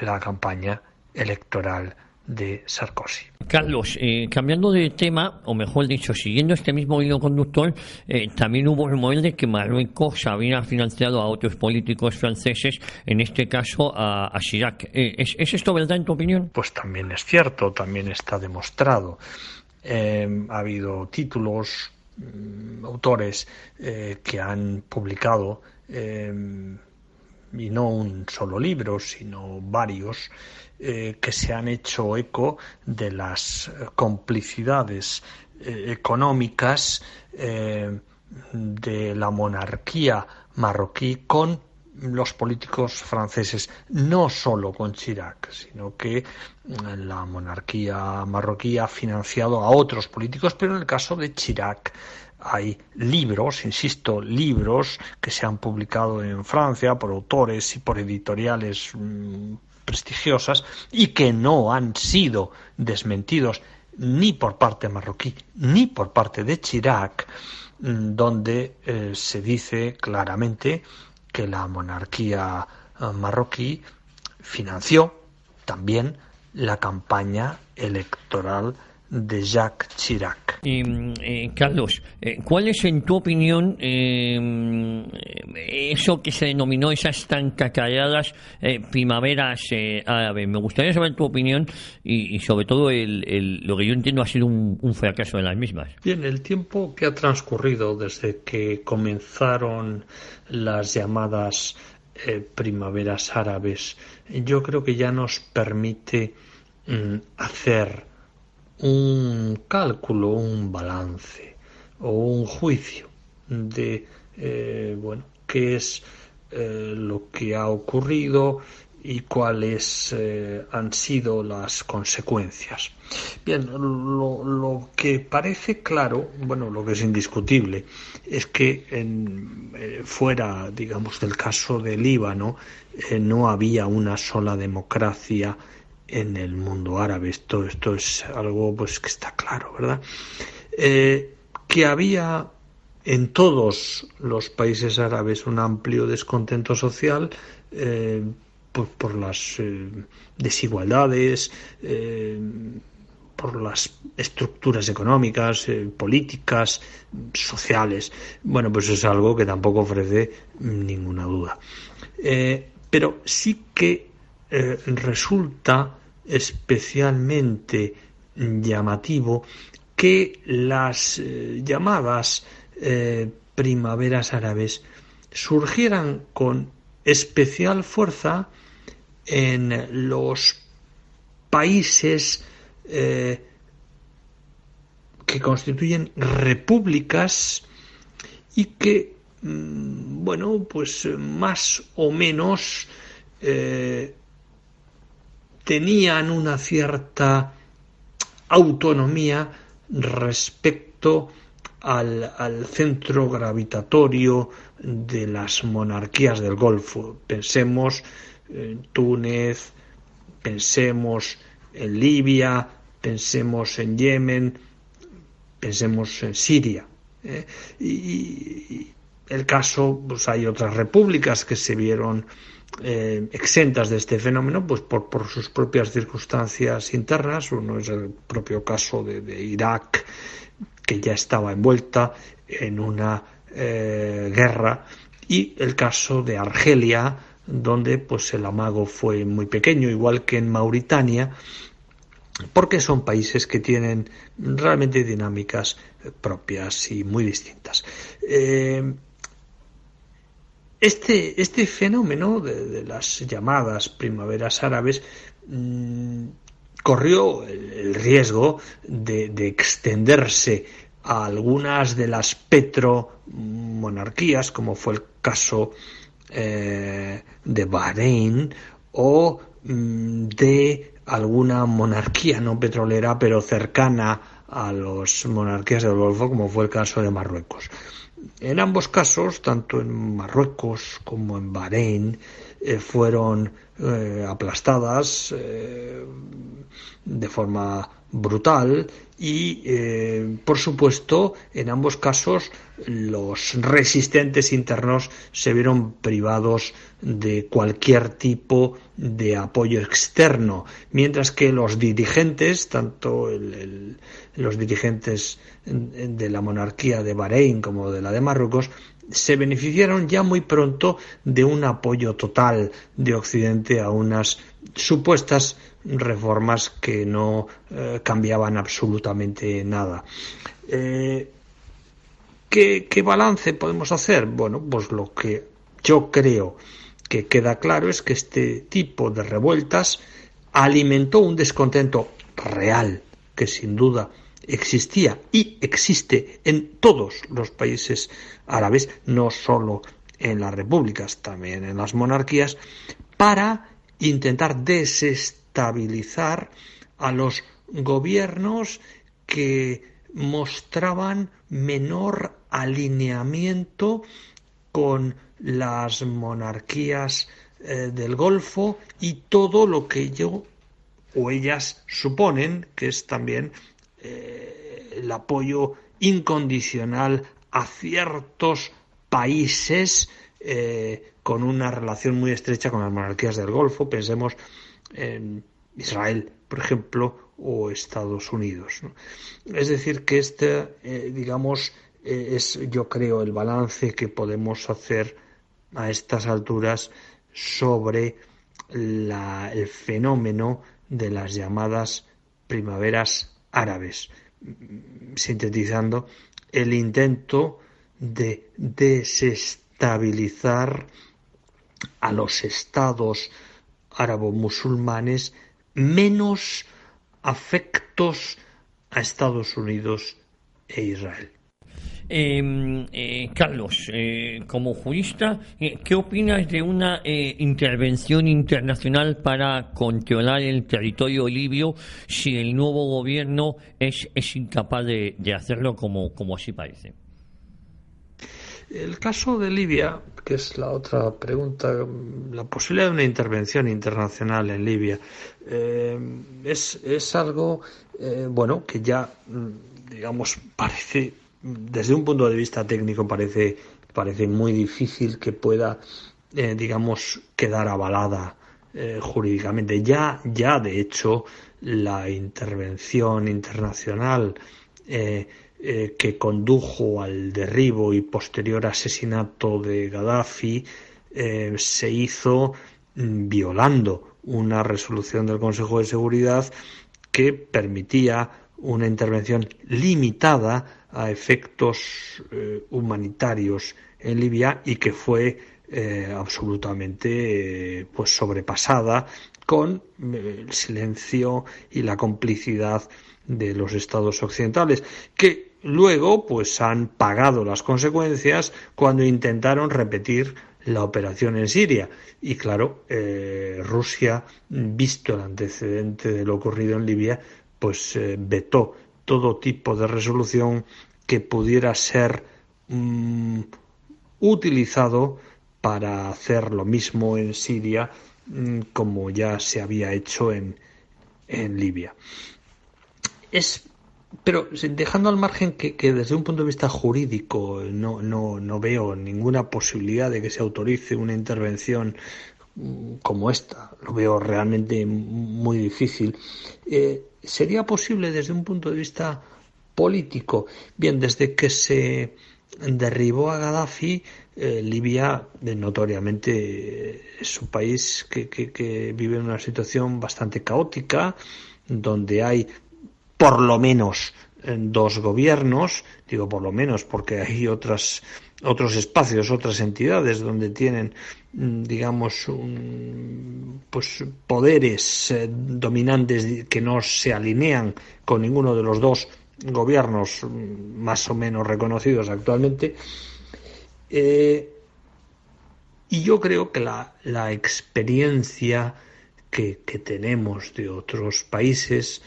la campaña electoral de Sarkozy. Carlos, cambiando de tema, o mejor dicho, siguiendo este mismo hilo conductor, también hubo rumores de que Marruecos había financiado a otros políticos franceses, en este caso a Chirac. ¿Es esto verdad en tu opinión? Pues también es cierto, también está demostrado. Ha habido títulos, autores que han publicado, y no un solo libro, sino varios, que se han hecho eco de las complicidades económicas de la monarquía marroquí con los políticos franceses, no solo con Chirac, sino que la monarquía marroquí ha financiado a otros políticos, pero en el caso de Chirac hay libros, insisto, libros que se han publicado en Francia por autores y por editoriales prestigiosas y que no han sido desmentidos ni por parte marroquí ni por parte de Chirac, donde se dice claramente que la monarquía marroquí financió también la campaña electoral de Jacques Chirac. Carlos, ¿cuál es en tu opinión eso que se denominó esas tan cacareadas primaveras árabes? Me gustaría saber tu opinión y sobre todo lo que yo entiendo ha sido un fracaso de las mismas. Bien, el tiempo que ha transcurrido desde que comenzaron las llamadas primaveras árabes, yo creo que ya nos permite hacer un cálculo, un balance o un juicio de qué es lo que ha ocurrido y cuáles han sido las consecuencias. Bien, lo que parece claro, lo que es indiscutible, es que fuera, digamos, del caso de Líbano, no había una sola democracia en el mundo árabe. Esto es algo que está claro, ¿verdad? Que había en todos los países árabes un amplio descontento social por las desigualdades, por las estructuras económicas, políticas, sociales. Pues es algo que tampoco ofrece ninguna duda. Pero sí que resulta especialmente llamativo que las llamadas primaveras árabes surgieran con especial fuerza en los países que constituyen repúblicas y que más o menos tenían una cierta autonomía respecto al centro gravitatorio de las monarquías del Golfo. Pensemos en Túnez, pensemos en Libia, pensemos en Yemen, pensemos en Siria. Y el caso, pues hay otras repúblicas que se vieron exentas de este fenómeno, pues por sus propias circunstancias internas. Uno es el propio caso de Irak, que ya estaba envuelta en una guerra, y el caso de Argelia, donde pues el amago fue muy pequeño, igual que en Mauritania, porque son países que tienen realmente dinámicas propias y muy distintas. Este fenómeno de las llamadas primaveras árabes corrió el riesgo de extenderse a algunas de las petromonarquías, como fue el caso de Bahrein, o de alguna monarquía no petrolera pero cercana a las monarquías del Golfo, como fue el caso de Marruecos. En ambos casos, tanto en Marruecos como en Bahrein, fueron aplastadas de forma brutal, y por supuesto en ambos casos los resistentes internos se vieron privados de cualquier tipo de apoyo externo, mientras que los dirigentes, tanto los dirigentes de la monarquía de Bahrein como de la de Marruecos, se beneficiaron ya muy pronto de un apoyo total de Occidente a unas supuestas reformas que no cambiaban absolutamente nada. ¿Qué balance podemos hacer? Bueno, pues lo que yo creo que queda claro es que este tipo de revueltas alimentó un descontento real que sin duda existía y existe en todos los países árabes, no solo en las repúblicas, también en las monarquías, para intentar desestabilizar a los gobiernos que mostraban menor alineamiento con las monarquías del Golfo y todo lo que ello o ellas suponen, que es también el apoyo incondicional a ciertos países con una relación muy estrecha con las monarquías del Golfo. Pensemos en Israel, por ejemplo, o Estados Unidos, ¿no? Es decir, que digamos, es, yo creo, el balance que podemos hacer a estas alturas sobre el fenómeno de las llamadas primaveras árabes, sintetizando el intento de desestabilizar a los estados árabo-musulmanes menos afectos a Estados Unidos e Israel. Carlos, como jurista, ¿qué opinas de una intervención internacional para controlar el territorio libio si el nuevo gobierno es incapaz de hacerlo como así parece? El caso de Libia, que es la otra pregunta, la posibilidad de una intervención internacional en Libia, es algo bueno, que ya, digamos, parece, desde un punto de vista técnico, parece muy difícil que pueda, digamos, quedar avalada jurídicamente. Ya de hecho, la intervención internacional que condujo al derribo y posterior asesinato de Gaddafi se hizo violando una resolución del Consejo de Seguridad que permitía una intervención limitada a efectos humanitarios en Libia y que fue absolutamente pues sobrepasada con el silencio y la complicidad de los estados occidentales, que luego pues han pagado las consecuencias cuando intentaron repetir la operación en Siria. Y claro, Rusia, visto el antecedente de lo ocurrido en Libia, pues vetó todo tipo de resolución que pudiera ser utilizado para hacer lo mismo en Siria, como ya se había hecho en Libia. Es Pero dejando al margen que desde un punto de vista jurídico no veo ninguna posibilidad de que se autorice una intervención como esta, lo veo realmente muy difícil. ¿Sería posible desde un punto de vista político? Bien, desde que se derribó a Gaddafi, Libia notoriamente es un país que vive en una situación bastante caótica, donde hay por lo menos 2 gobiernos. Digo por lo menos porque hay otros espacios, otras entidades donde tienen, digamos, poderes dominantes que no se alinean con ninguno de los 2 gobiernos más o menos reconocidos actualmente. Y yo creo que la experiencia que tenemos de otros países,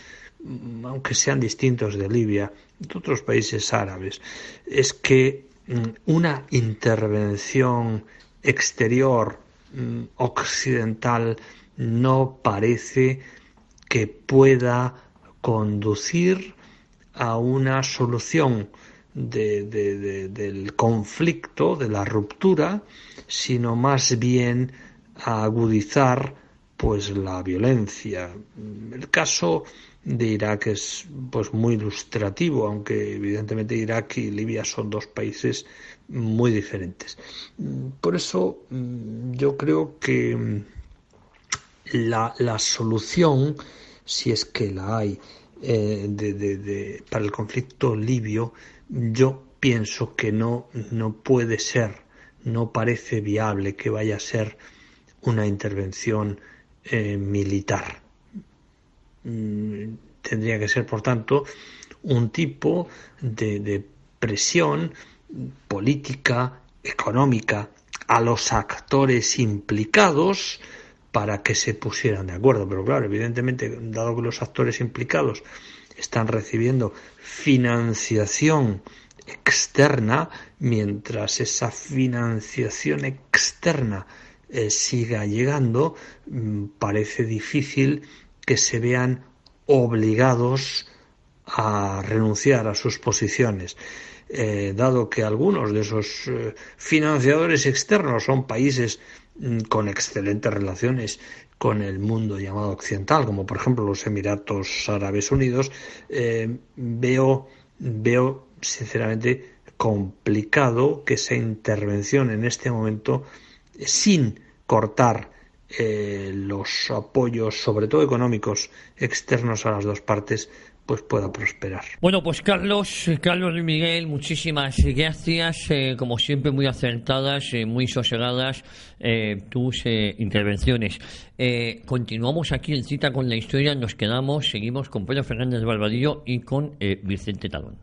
aunque sean distintos de Libia, de otros países árabes, es que una intervención exterior occidental no parece que pueda conducir a una solución del conflicto, de la ruptura, sino más bien a agudizar pues la violencia. El caso de Irak es pues muy ilustrativo, aunque evidentemente Irak y Libia son 2 países muy diferentes. Por eso yo creo que la solución, si es que la hay, para el conflicto libio, yo pienso que no puede ser, no parece viable que vaya a ser una intervención militar. Tendría que ser, por tanto, un tipo de presión política, económica, a los actores implicados para que se pusieran de acuerdo. Pero claro, evidentemente, dado que los actores implicados están recibiendo financiación externa, mientras esa financiación externa siga llegando, parece difícil que se vean obligados a renunciar a sus posiciones. Dado que algunos de esos financiadores externos son países con excelentes relaciones con el mundo llamado occidental, como por ejemplo los Emiratos Árabes Unidos, veo sinceramente complicado que esa intervención en este momento, sin cortar los apoyos, sobre todo económicos, externos a las 2 partes, pues pueda prosperar. Bueno, pues Carlos y Miguel, muchísimas gracias, como siempre muy acertadas, muy sosegadas tus intervenciones. Continuamos aquí en Cita con la Historia, seguimos con Pedro Fernández Barbadillo y con Vicente Talón.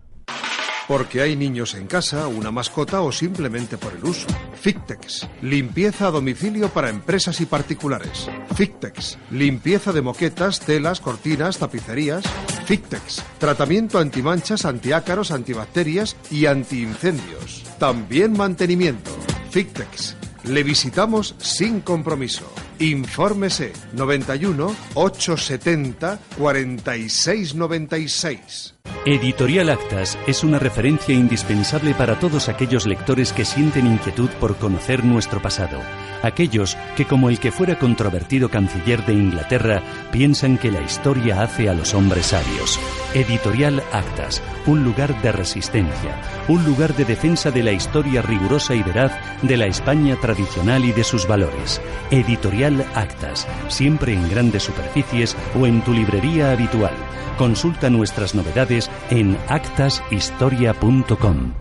Porque hay niños en casa, una mascota o simplemente por el uso. Fictex, limpieza a domicilio para empresas y particulares. Fictex, limpieza de moquetas, telas, cortinas, tapicerías. Fictex, tratamiento antimanchas, antiácaros, antibacterias y antiincendios. También mantenimiento. Fictex, le visitamos sin compromiso. Infórmese 91 870 4696. Editorial Actas es una referencia indispensable para todos aquellos lectores que sienten inquietud por conocer nuestro pasado. Aquellos que, como el que fuera controvertido canciller de Inglaterra, piensan que la historia hace a los hombres sabios. Editorial Actas, un lugar de resistencia, un lugar de defensa de la historia rigurosa y veraz de la España tradicional y de sus valores. Editorial Actas, siempre en grandes superficies o en tu librería habitual. Consulta nuestras novedades en actashistoria.com.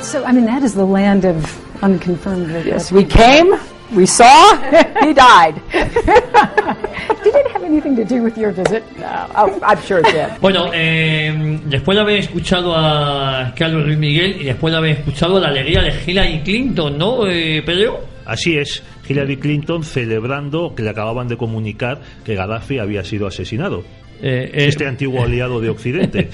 So, I mean, that is the land of unconfirmed. Yes, we came, we saw, he died. Did it have anything to do with your visit? No, I'm sure it did. Bueno, después de haber escuchado a Carlos Luis Miguel y después de haber escuchado la alegría de Hillary Clinton, ¿no, Pedro? Así es, Hillary Clinton celebrando que le acababan de comunicar que Gaddafi había sido asesinado. Este antiguo aliado de Occidente.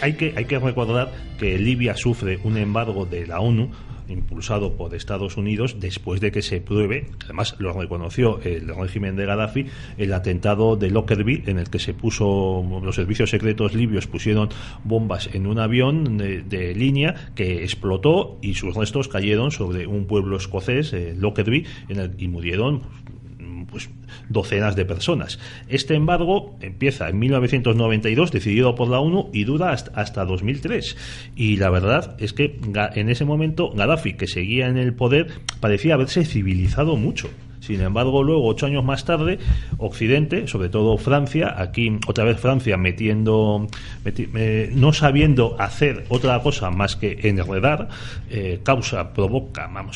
Hay que recordar que Libia sufre un embargo de la ONU impulsado por Estados Unidos después de que se pruebe, además lo reconoció el régimen de Gaddafi, el atentado de Lockerbie, en el que los servicios secretos libios pusieron bombas en un avión de línea que explotó y sus restos cayeron sobre un pueblo escocés, Lockerbie, y murieron pues docenas de personas. Este embargo empieza en 1992, decidido por la ONU, y dura hasta 2003. Y la verdad es que en ese momento Gaddafi, que seguía en el poder, parecía haberse civilizado mucho. Sin embargo, luego, 8 años más tarde, Occidente, sobre todo Francia, aquí otra vez Francia no sabiendo hacer otra cosa más que enredar,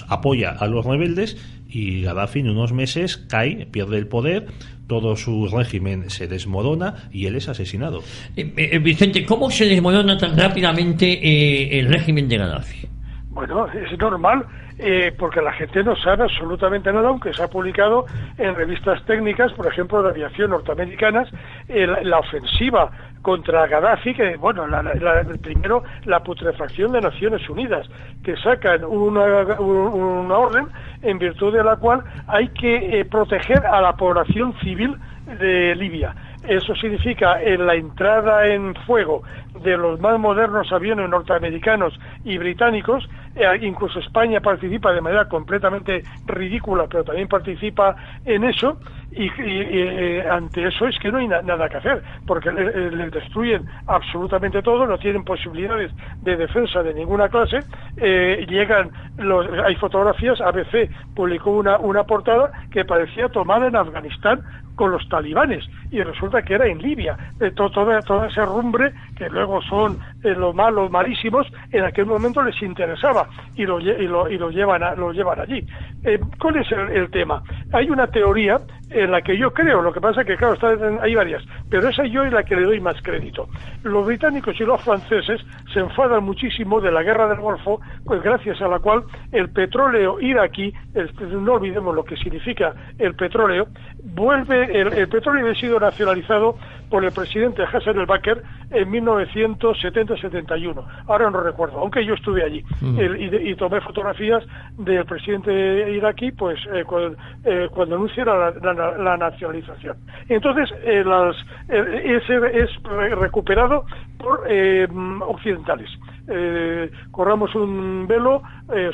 apoya a los rebeldes, y Gaddafi en unos meses cae, pierde el poder, todo su régimen se desmorona y él es asesinado. Vicente, ¿cómo se desmorona tan rápidamente el régimen de Gaddafi? Bueno, es normal, porque la gente no sabe absolutamente nada, aunque se ha publicado en revistas técnicas, por ejemplo, de aviación norteamericanas, la ofensiva contra Gaddafi, que, bueno, primero la putrefacción de Naciones Unidas, que sacan una orden en virtud de la cual hay que proteger a la población civil de Libia. Eso significa la entrada en fuego de los más modernos aviones norteamericanos y británicos. Incluso España participa de manera completamente ridícula, pero también participa en eso, y ante eso es que no hay nada que hacer, porque les destruyen absolutamente todo, no tienen posibilidades de defensa de ninguna clase. Hay fotografías, ABC publicó una portada que parecía tomada en Afganistán con los talibanes, y resulta que era en Libia. Toda esa rumbre, que luego son los malísimos, en aquel momento les interesaba y lo llevan allí. ¿Cuál es el tema? Hay una teoría en la que yo creo, lo que pasa es que, claro, hay varias, pero esa yo es la que le doy más crédito. Los británicos y los franceses se enfadan muchísimo de la guerra del Golfo, pues gracias a la cual el petróleo iraquí, no olvidemos lo que significa el petróleo, el petróleo había sido nacionalizado por el presidente Hassan el-Bakr en 1970-71. Ahora no recuerdo, aunque yo estuve allí y tomé fotografías del presidente iraquí, pues cuando anunciara la nacionalización. Entonces, ese es recuperado por occidentales. Corramos un velo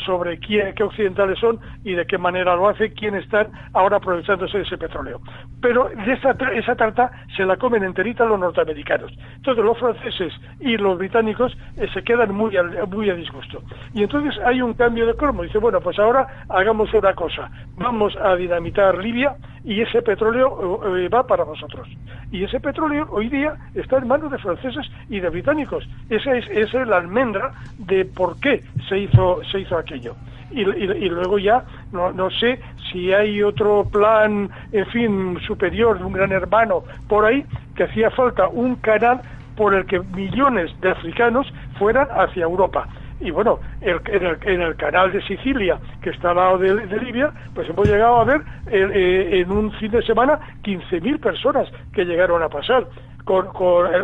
sobre qué occidentales son y de qué manera lo hace, quién están ahora aprovechándose de ese petróleo. Pero esa tarta se la comen enterita los norteamericanos. Entonces los franceses y los británicos se quedan muy a disgusto. Y entonces hay un cambio de cromo. Dice, bueno, pues ahora hagamos una cosa. Vamos a dinamitar Libia y ese petróleo va para nosotros. Y ese petróleo hoy día está en manos de franceses y de británicos. Esa es la almendra de por qué se hizo aquello. Y luego ya no sé si hay otro plan, en fin, superior, de un gran hermano por ahí, que hacía falta un canal por el que millones de africanos fueran hacia Europa. Y bueno, en el canal de Sicilia, que está al lado de Libia, pues hemos llegado a ver en un fin de semana 15.000 personas que llegaron a pasar.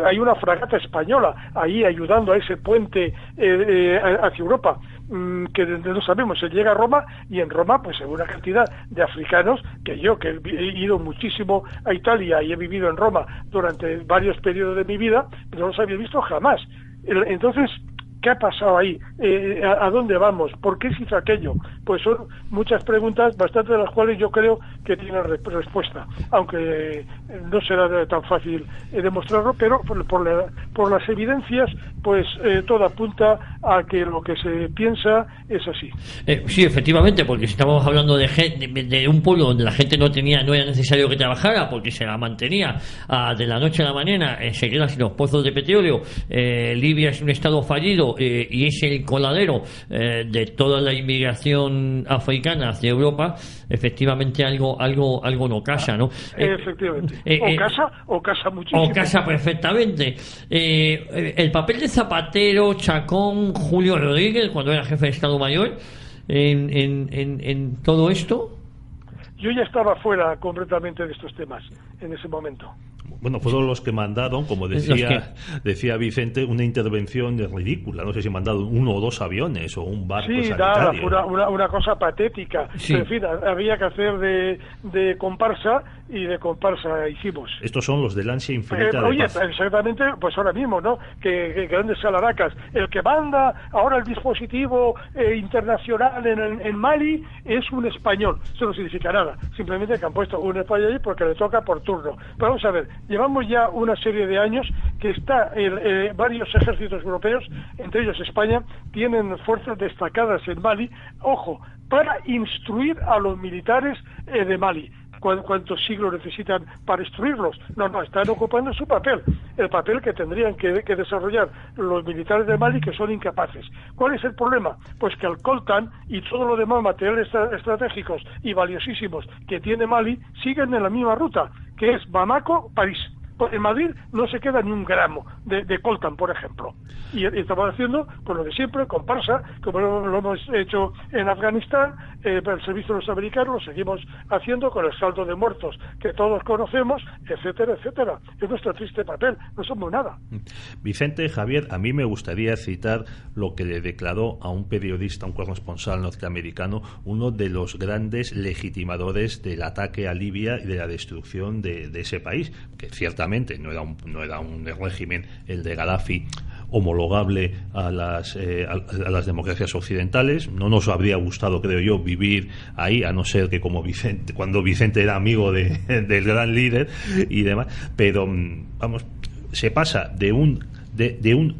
Hay una fragata española ahí ayudando a ese puente hacia Europa, que no sabemos, se llega a Roma, y en Roma pues hay una cantidad de africanos que he ido muchísimo a Italia y he vivido en Roma durante varios periodos de mi vida, no los había visto jamás. Entonces, ¿qué ha pasado ahí? ¿A dónde vamos? ¿Por qué se hizo aquello? Pues son muchas preguntas, bastantes de las cuales yo creo que tienen respuesta, aunque no será tan fácil demostrarlo, pero por las evidencias, pues todo apunta a que lo que se piensa es así. Sí, efectivamente, porque si estamos hablando de un pueblo donde la gente no era necesario que trabajara, porque se la mantenía de la noche a la mañana, se quedan sin los pozos de petróleo. Libia es un estado fallido, y es el coladero de toda la inmigración africana hacia Europa. Efectivamente algo no casa, ¿no? Efectivamente. O casa muchísimo. O casa perfectamente. El papel de Zapatero, Chacón, Julio Rodríguez, cuando era jefe de Estado Mayor, en todo esto. Yo ya estaba fuera completamente de estos temas en ese momento. Bueno, fueron los que mandaron, como decía Vicente, una intervención ridícula. No sé si mandaron 1 o 2 aviones o un barco sanitario. Nada, una cosa patética. Sí. En fin, había que hacer de comparsa, y de comparsa hicimos. Estos son los del ansia infinita de Oye, paz. exactamente, pues ahora mismo, ¿no? Que grandes alaracas. El que manda ahora el dispositivo internacional en Mali es un español. Eso no significa nada. Simplemente que han puesto un español ahí porque le toca por turno. Pero vamos a ver, llevamos ya una serie de años que varios ejércitos europeos, entre ellos España, tienen fuerzas destacadas en Mali, ojo, para instruir a los militares de Mali. ¿Cuántos siglos necesitan para instruirlos? No, están ocupando su papel, el papel que tendrían que desarrollar los militares de Mali, que son incapaces. ¿Cuál es el problema? Pues que el coltan y todo lo demás materiales estratégicos y valiosísimos que tiene Mali siguen en la misma ruta, que es Bamako-París. En Madrid no se queda ni un gramo de coltan, por ejemplo. Y estamos haciendo pues lo de siempre, comparsa, como lo hemos hecho en Afganistán, el servicio de los americanos, lo seguimos haciendo con el saldo de muertos que todos conocemos, etcétera, etcétera. Es nuestro triste papel, no somos nada. Vicente, Javier, a mí me gustaría citar lo que le declaró a un periodista, un corresponsal norteamericano, uno de los grandes legitimadores del ataque a Libia y de la destrucción de ese país, que ciertamente no era un régimen, el de Gaddafi, homologable a las democracias occidentales. No nos habría gustado, creo yo, vivir ahí, a no ser que como Vicente, cuando Vicente era amigo del gran líder y demás, pero vamos, se pasa de un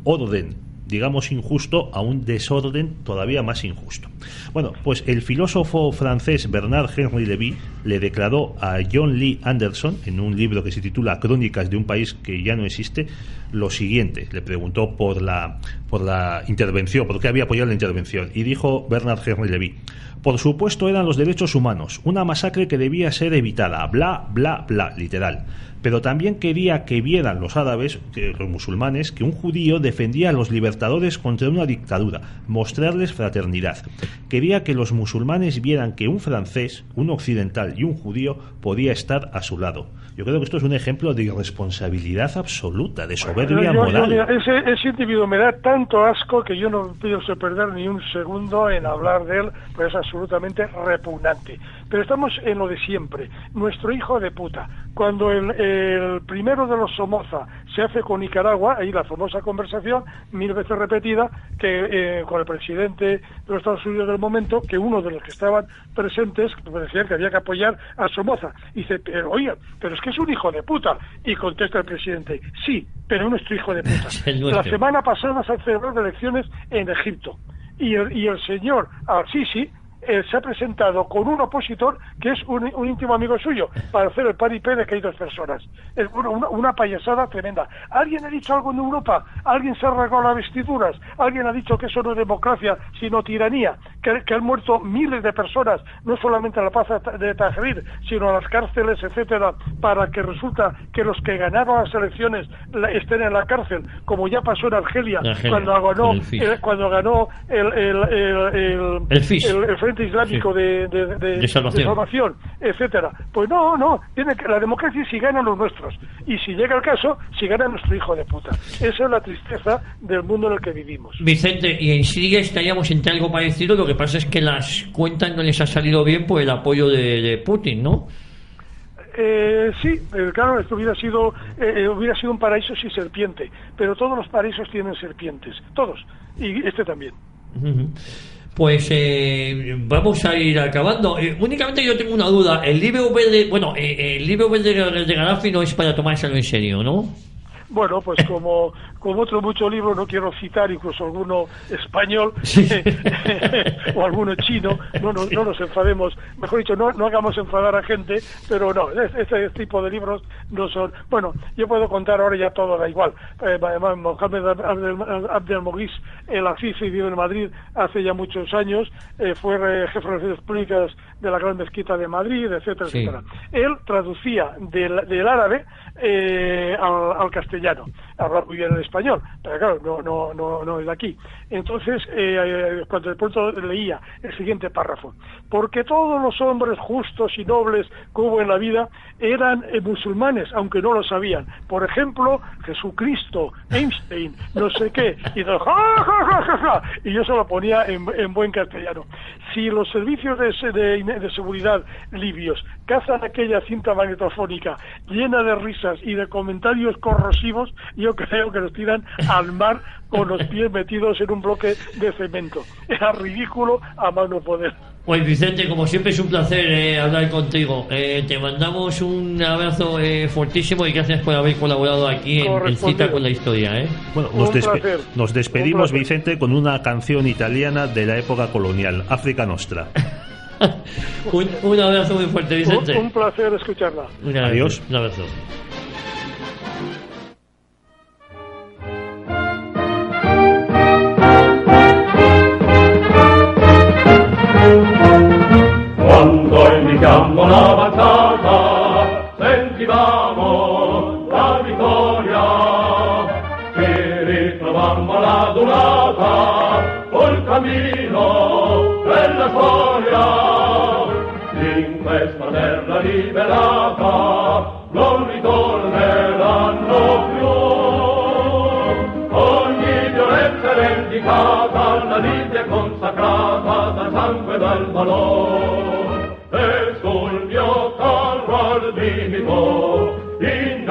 orden, digamos, injusto a un desorden todavía más injusto. Bueno, pues el filósofo francés Bernard Henry Lévy le declaró a John Lee Anderson, en un libro que se titula Crónicas de un país que ya no existe, lo siguiente. Le preguntó por la intervención, por qué había apoyado la intervención, y dijo Bernard Henry Lévy: por supuesto eran los derechos humanos, una masacre que debía ser evitada, bla, bla, bla, literal. Pero también quería que vieran los árabes, los musulmanes, que un judío defendía a los libertadores contra una dictadura, mostrarles fraternidad. Quería que los musulmanes vieran que un francés, un occidental y un judío podía estar a su lado. Yo creo que esto es un ejemplo de irresponsabilidad absoluta, de soberbia moral. Ese individuo me da tanto asco que yo no pienso perder ni un segundo en hablar de él, pues es absolutamente repugnante. Pero estamos en lo de siempre, nuestro hijo de puta. Cuando el primero de los Somoza se hace con Nicaragua, ahí la famosa conversación, 1000 veces repetida, que con el presidente de los Estados Unidos del momento, que uno de los que estaban presentes decía que había que apoyar a Somoza. Y dice, pero es que es un hijo de puta. Y contesta el presidente, sí, pero es nuestro hijo de puta. La semana pasada se han celebrado elecciones en Egipto. Y el señor Al-Sisi se ha presentado con un opositor que es un íntimo amigo suyo para hacer el paripé de que hay 2 personas. Es una payasada tremenda. ¿Alguien ha dicho algo en Europa? ¿Alguien se ha rasgado las vestiduras? ¿Alguien ha dicho que eso no es democracia sino tiranía? Que han muerto miles de personas, no solamente en la plaza de Tahrir, sino en las cárceles, etcétera, para que resulta que los que ganaron las elecciones estén en la cárcel, como ya pasó en Argelia. Cuando ganó el Frente Islámico de salvación, etcétera. Pues no, tiene que la democracia si ganan los nuestros, y si llega el caso, si gana nuestro hijo de puta. Esa es la tristeza del mundo en el que vivimos. Vicente, y en Siria estaríamos entre algo parecido, lo que pasa es que las cuentas no les ha salido bien por el apoyo de Putin, ¿no? Sí, claro, esto hubiera sido un paraíso sin serpiente, pero todos los paraísos tienen serpientes, todos, y este también. Pues vamos a ir acabando. Únicamente yo tengo una duda. El libro verde, el libro verde de Gaddafi no es para tomárselo en serio, ¿no? Bueno, pues como muchos libros, no quiero citar incluso alguno español o alguno chino, no nos enfademos, mejor dicho, no hagamos enfadar a gente, pero no, este tipo de libros no son. Bueno, yo puedo contar ahora, ya todo da igual. Mohamed Abdelmoguis, el Afife, vive en Madrid hace ya muchos años, fue jefe de relaciones públicas de la Gran Mezquita de Madrid, etcétera, etcétera. Él traducía del árabe al castellano castellano, hablar muy bien el español, pero claro, no es de aquí. Entonces, cuando de pronto leía el siguiente párrafo, porque todos los hombres justos y nobles que hubo en la vida eran musulmanes, aunque no lo sabían. Por ejemplo, Jesucristo, Einstein, no sé qué, y y yo se lo ponía en buen castellano. Si los servicios de seguridad libios cazan aquella cinta magnetofónica llena de risas y de comentarios corrosivos, yo creo que los tiran al mar con los pies metidos en un bloque de cemento. Era ridículo a más no poder. Pues Vicente, como siempre es un placer hablar contigo. Te mandamos un abrazo fortísimo y gracias por haber colaborado aquí en Cita con la Historia. Bueno, nos despedimos, Vicente, con una canción italiana de la época colonial, África Nostra. un abrazo muy fuerte, Vicente. Un placer escucharla. Adiós. Un abrazo. Quando iniziamo l'avanzata sentivamo la vittoria, ci ritrovammo alla donata col cammino della storia. In questa terra liberata non ritorneranno più ogni violenza vendicata, alla Libia consacrata dal sangue e dal valore. E sul mio carro al dimito in